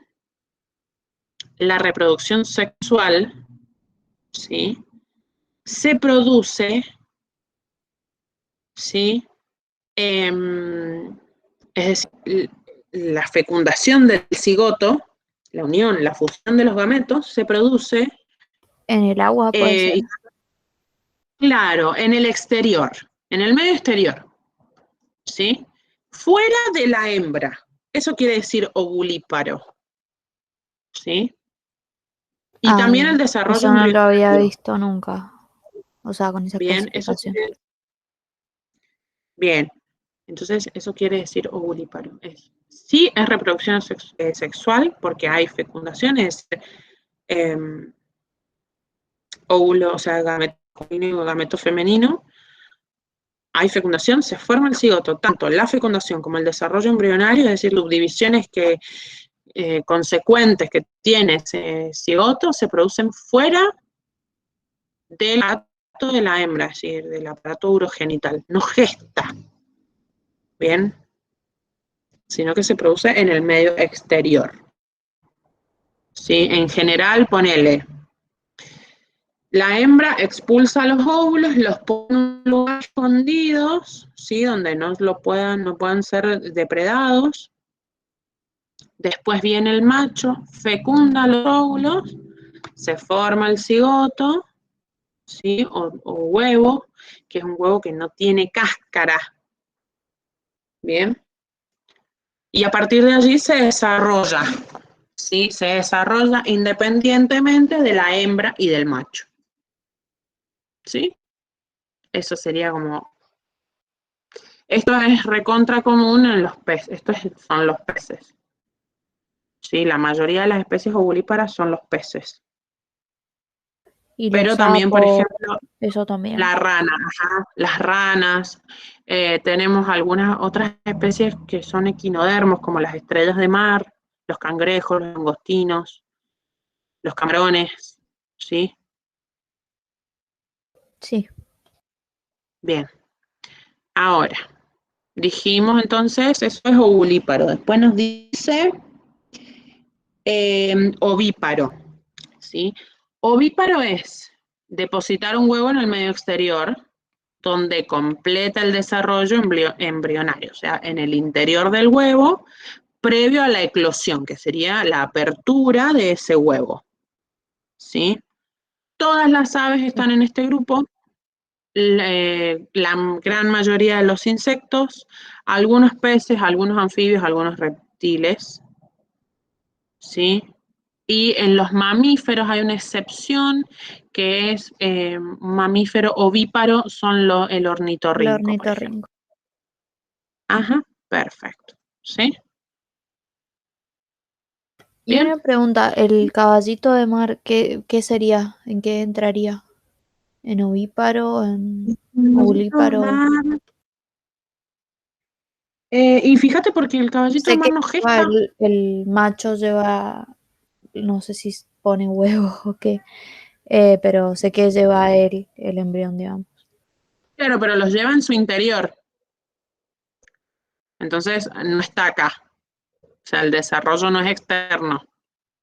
la reproducción sexual, ¿sí? Se produce, ¿sí? Es decir, la fecundación del cigoto, la unión, la fusión de los gametos, se produce, En el agua puede ser. claro, en el exterior, en el medio exterior, ¿sí? Fuera de la hembra, Eso quiere decir ovulíparo, ¿sí? Y también el Bien. desarrollo Eso no lo había embrionario. visto nunca. O sea, con esa Bien, clasificación. bien. Entonces, eso quiere decir ovulíparo. Sí, es reproducción sexual, porque hay fecundación, es óvulo, o sea, gameto masculino y gameto femenino. Hay fecundación, se forma el cigoto, tanto la fecundación como el desarrollo embrionario, es decir, subdivisiones consecuentes que tiene ese cigoto, se producen fuera del aparato de la hembra, es decir, del aparato urogenital. No gesta, ¿bien? Sino que se produce en el medio exterior. ¿Sí? En general, ponele, la hembra expulsa los óvulos, los pone en un lugar escondidos, ¿sí? Donde no puedan ser depredados. Después viene el macho, fecunda los óvulos, se forma el cigoto, ¿sí? O huevo, que es un huevo que no tiene cáscara. ¿Bien? Y a partir de allí se desarrolla, ¿sí? Se desarrolla independientemente de la hembra y del macho. ¿Sí? Eso sería como... Esto es recontra común en los peces, estos son los peces. ¿Sí? La mayoría de las especies ovulíparas son los peces. Y los Pero también, por sapos, ejemplo, eso también. la rana, ajá, las ranas, tenemos algunas otras especies que son equinodermos, como las estrellas de mar, los cangrejos, los langostinos, los camarones, ¿sí? Sí. Bien, ahora, dijimos entonces, eso es ovulíparo. Después nos dice ovíparo, ¿sí? Ovíparo es depositar un huevo en el medio exterior, donde completa el desarrollo embrionario, o sea, en el interior del huevo, previo a la eclosión, que sería la apertura de ese huevo, ¿sí? Todas las aves Sí. están en este grupo, la gran mayoría de los insectos, algunos peces, algunos anfibios, algunos reptiles, ¿sí? Y en los mamíferos hay una excepción que es un mamífero ovíparo, son el El ornitorrinco, por ejemplo. ornitorrinco. Ajá, perfecto. ¿Sí? Y Bien. una pregunta, ¿el caballito de mar qué sería? ¿En qué entraría? ¿En ovíparo? ¿En ovíparo? Y fíjate porque el caballito de Sé mar que no lleva gesta. el macho lleva, no sé si pone huevos o qué, pero sé que lleva el embrión, digamos. Claro, pero los lleva en su interior. Entonces no está acá. O sea, el desarrollo no es externo,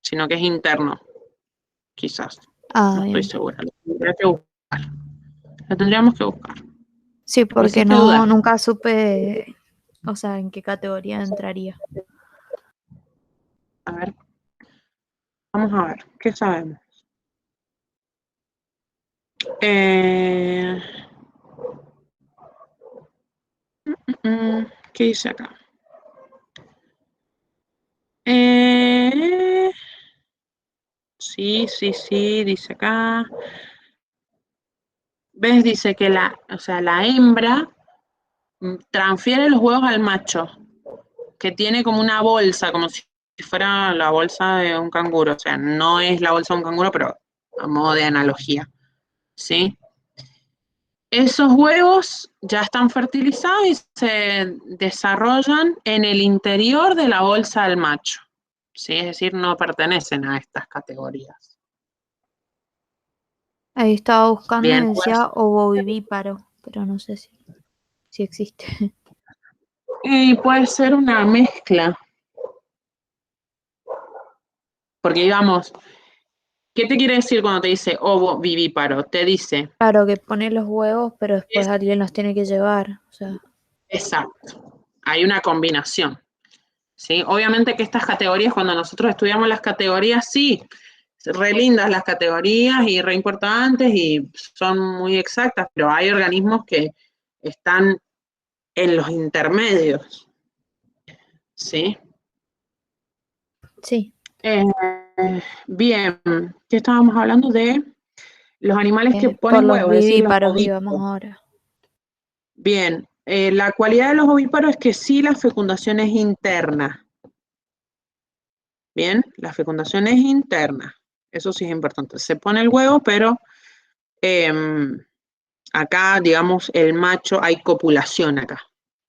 sino que es interno, quizás. Ah, No estoy bien. segura. Lo tendríamos que buscar. Sí, Me porque hiciste no, dudar. nunca supe, o sea, en qué categoría entraría. A ver, vamos a ver. ¿Qué sabemos? Eh, ¿Qué dice acá? Sí, sí, sí, dice acá. ¿Ves? Dice que la hembra transfiere los huevos al macho, que tiene como una bolsa, como si fuera la bolsa de un canguro. O sea, no es la bolsa de un canguro, pero a modo de analogía. ¿Sí? Esos huevos ya están fertilizados y se desarrollan en el interior de la bolsa del macho. ¿Sí? Es decir, no pertenecen a estas categorías. Ahí estaba buscando y Bien, decía pues. ovovivíparo, pero no sé si existe. Y puede ser una mezcla, porque digamos, ¿qué te quiere decir cuando te dice ovo vivíparo? Te dice, Claro que pone los huevos, pero después es alguien los tiene que llevar. O sea, exacto, hay una combinación, ¿sí? Obviamente que estas categorías, cuando nosotros estudiamos las categorías, sí, re lindas las categorías y re importantes y son muy exactas, pero hay organismos que están en los intermedios, ¿sí? Sí. Bien, ¿qué estábamos hablando? De los animales que Por ponen los huevos, es decir, los vivíparos íbamos ovíparos. ahora. Bien, la cualidad de los ovíparos es que sí la fecundación es interna. Bien, la fecundación es interna. Eso sí es importante. Se pone el huevo, pero acá, digamos, el macho, hay copulación acá.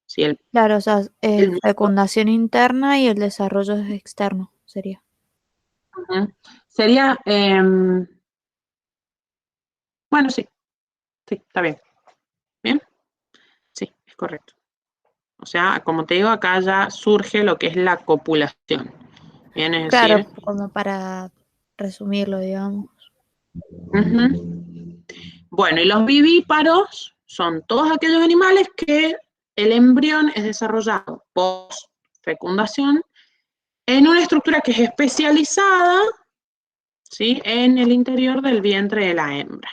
¿Sí? Claro, o sea, El macho, fecundación interna y el desarrollo es externo, sería. sería, bueno, sí, sí, está bien. Bien, sí, es correcto. O sea, como te digo, acá ya surge lo que es la copulación. Bien, es Claro, decir, como para resumirlo, digamos. bueno, y los vivíparos son todos aquellos animales que el embrión es desarrollado post fecundación en una estructura que es especializada, ¿sí?, en el interior del vientre de la hembra.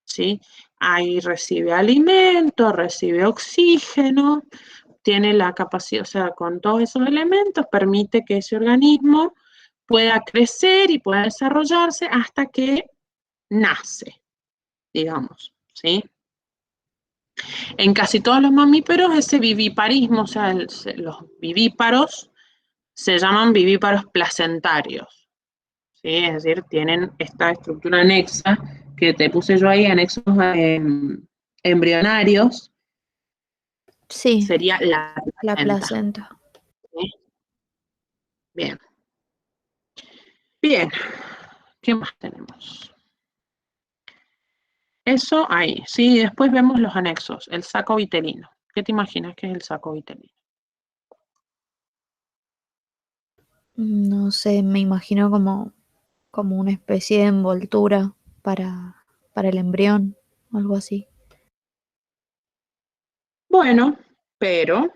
¿Sí? Ahí recibe alimento, recibe oxígeno, tiene la capacidad, o sea, con todos esos elementos permite que ese organismo pueda crecer y pueda desarrollarse hasta que nace, digamos, ¿sí? En casi todos los mamíferos ese viviparismo, o sea, los vivíparos se llaman vivíparos placentarios, ¿sí? Es decir, tienen esta estructura anexa que te puse yo ahí, anexos embrionarios, Sí, sería la la placenta. placenta. ¿Sí? Bien. Bien. ¿Qué más tenemos? Eso ahí, sí, después vemos los anexos, el saco vitelino. ¿Qué te imaginas que es el saco vitelino? No sé, me imagino como una especie de envoltura para el embrión, algo así. Bueno, pero,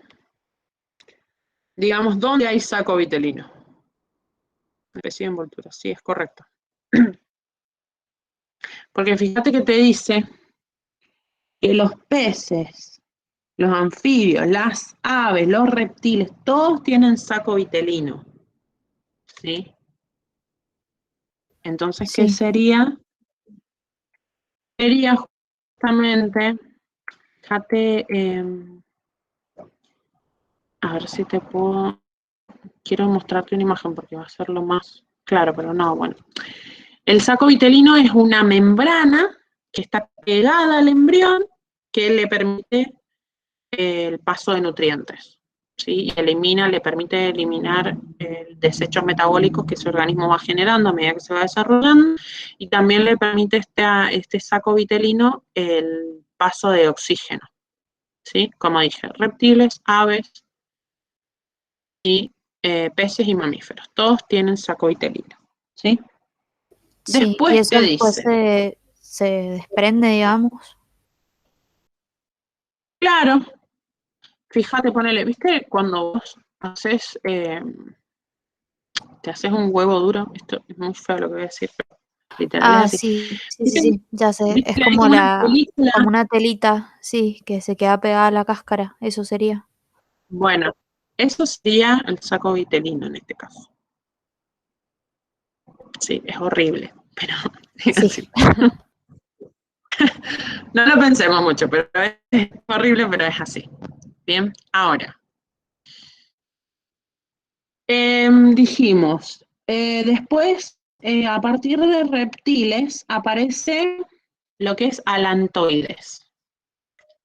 digamos, ¿dónde hay saco vitelino? Una especie de envoltura, sí, es correcto. Porque fíjate que te dice que los peces, los anfibios, las aves, los reptiles, todos tienen saco vitelino, ¿sí? Entonces, ¿qué Sí. sería? Sería justamente, fíjate, a ver si te puedo, quiero mostrarte una imagen porque va a ser lo más claro, pero no, bueno. El saco vitelino es una membrana que está pegada al embrión que le permite el paso de nutrientes, ¿sí? Le permite eliminar desechos metabólicos que ese organismo va generando a medida que se va desarrollando, y también le permite este saco vitelino el paso de oxígeno, ¿sí? Como dije, reptiles, aves y peces y mamíferos, todos tienen saco vitelino, ¿sí? Sí, y Después eso te después dice, se desprende, digamos. claro, fíjate, ponele, ¿viste? Cuando vos te haces un huevo duro, esto es muy feo lo que voy a decir, pero literal es Ah, así. sí, sí, sí, ¿Viste? sí, ya sé. ¿Viste Es que hay como como una película? como una telita, sí, que se queda pegada a la cáscara, eso sería. Bueno, eso sería el saco vitelino en este caso. Sí, es horrible, pero es Sí. así. No lo pensemos mucho, pero es horrible, pero es así. Bien, ahora, dijimos, después, a partir de reptiles, aparece lo que es alantoides,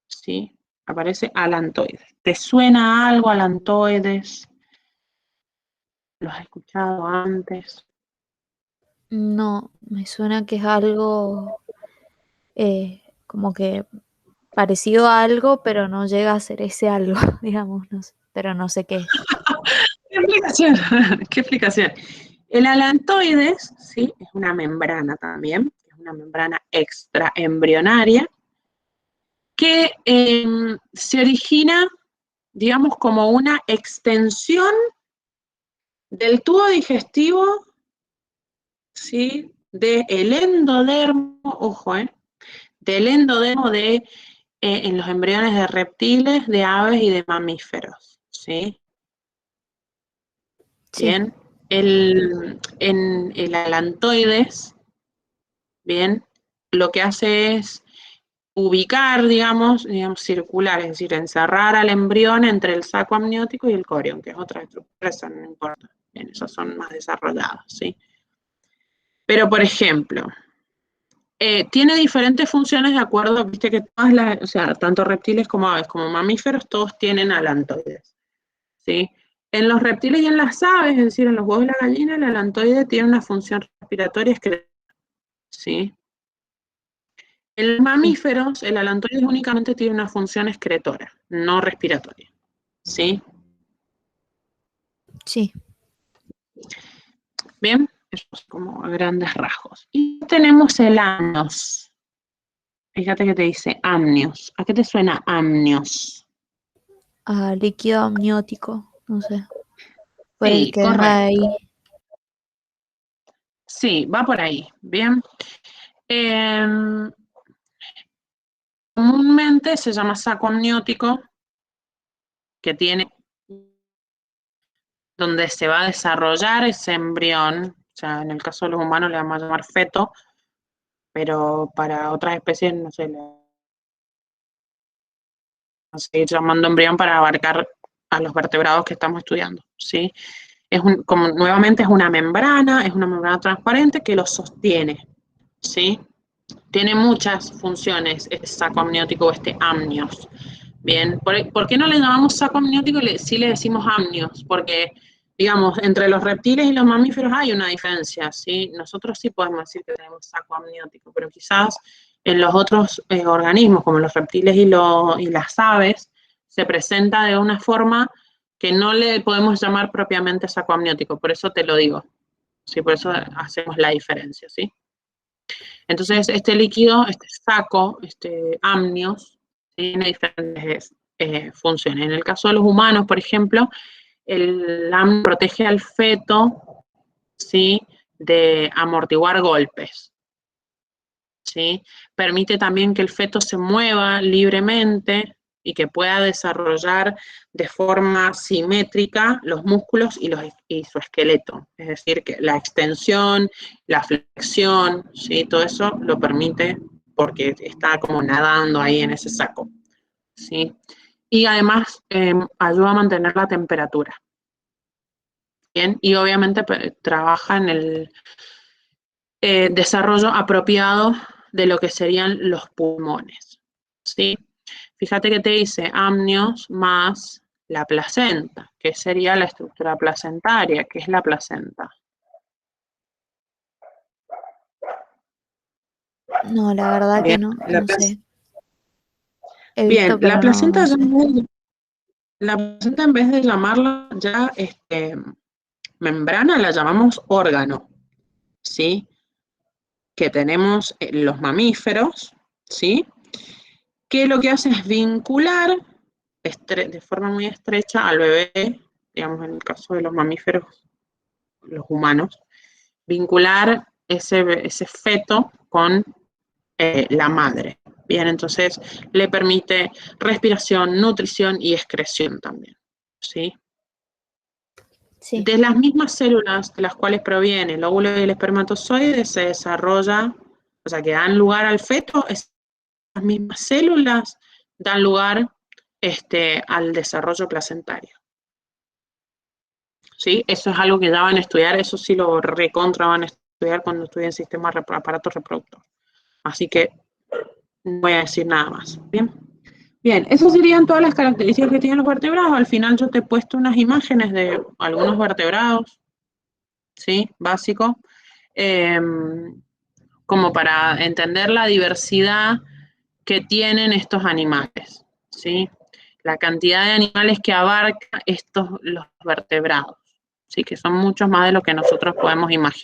¿sí? Aparece alantoides. ¿Te suena algo alantoides? ¿Los has escuchado antes? No, me suena que es algo como que parecido a algo, pero no llega a ser ese algo, digamos, no sé, pero no sé qué es. ¿Qué explicación? ¿Qué explicación? El alantoides, ¿sí? Es una membrana también, es una membrana extraembrionaria que se origina, digamos, como una extensión del tubo digestivo, ¿sí? Del endodermo, ojo, del endodermo en los embriones de reptiles, de aves y de mamíferos, ¿sí? Sí, Bien. En el alantoides, bien, lo que hace es ubicar, digamos, circular, es decir, encerrar al embrión entre el saco amniótico y el corión, que es otra estructura, eso no importa. Bien, esos son más desarrollados, ¿sí? Pero, por ejemplo, tiene diferentes funciones de acuerdo, viste que todas las, o sea, tanto reptiles como aves como mamíferos, todos tienen alantoides, ¿sí? En los reptiles y en las aves, es decir, en los huevos de la gallina, el alantoide tiene una función respiratoria excretora, ¿sí? En los mamíferos, el alantoide únicamente tiene una función excretora, no respiratoria, ¿sí? Sí. Bien, eso es como a grandes rasgos. Y tenemos el amnios. Fíjate que te dice amnios. ¿A qué te suena amnios? A líquido amniótico, no sé. Por el Sí, que deja correcto. ahí. Sí, va por ahí. Bien. Comúnmente se llama saco amniótico, que tiene donde se va a desarrollar ese embrión. O sea, en el caso de los humanos le vamos a llamar feto, pero para otras especies no sé, le vamos a seguir llamando embrión para abarcar a los vertebrados que estamos estudiando, ¿sí? Como nuevamente es una membrana transparente que lo sostiene, ¿sí? Tiene muchas funciones este saco amniótico o este amnios. Bien, ¿por qué no le llamamos saco amniótico y sí le decimos amnios? Porque, digamos, entre los reptiles y los mamíferos hay una diferencia, ¿sí? Nosotros sí podemos decir que tenemos saco amniótico, pero quizás en los otros organismos, como los reptiles y las aves, se presenta de una forma que no le podemos llamar propiamente saco amniótico, por eso te lo digo, ¿sí? Por eso hacemos la diferencia, ¿sí? Entonces, este líquido, este saco, este amnios, tiene diferentes funciones. En el caso de los humanos, por ejemplo, el amnio protege al feto, ¿sí?, de amortiguar golpes, ¿sí? Permite también que el feto se mueva libremente y que pueda desarrollar de forma simétrica los músculos y su esqueleto. Es decir, que la extensión, la flexión, ¿sí? Todo eso lo permite porque está como nadando ahí en ese saco, ¿sí? Y además ayuda a mantener la temperatura. Bien, y obviamente trabaja en el desarrollo apropiado de lo que serían los pulmones, ¿sí? Fíjate que te dice amnios más la placenta, que sería la estructura placentaria, que es la placenta. No, la verdad que Bien, no, no sé. He bien, visto, pero no, no sé. la placenta en vez de llamarla ya membrana, la llamamos órgano, ¿sí? Que tenemos los mamíferos, ¿sí? Que lo que hace es vincular de forma muy estrecha al bebé, digamos en el caso de los mamíferos, los humanos, vincular ese feto con la madre. Bien, entonces le permite respiración, nutrición y excreción también, ¿sí? Sí, De las mismas células de las cuales proviene el óvulo y el espermatozoide se desarrolla, o sea, que dan lugar al feto, esas mismas células dan lugar al desarrollo placentario. ¿Sí? Eso es algo que ya van a estudiar, eso sí lo recontra van a estudiar cuando estudien sistema aparato reproductor. Así que no voy a decir nada más. Bien. Bien, esas serían todas las características que tienen los vertebrados. Al final yo te he puesto unas imágenes de algunos vertebrados, ¿sí? Básico, como para entender la diversidad que tienen estos animales, ¿sí? La cantidad de animales que abarca los vertebrados, ¿sí? Que son muchos más de lo que nosotros podemos imaginar.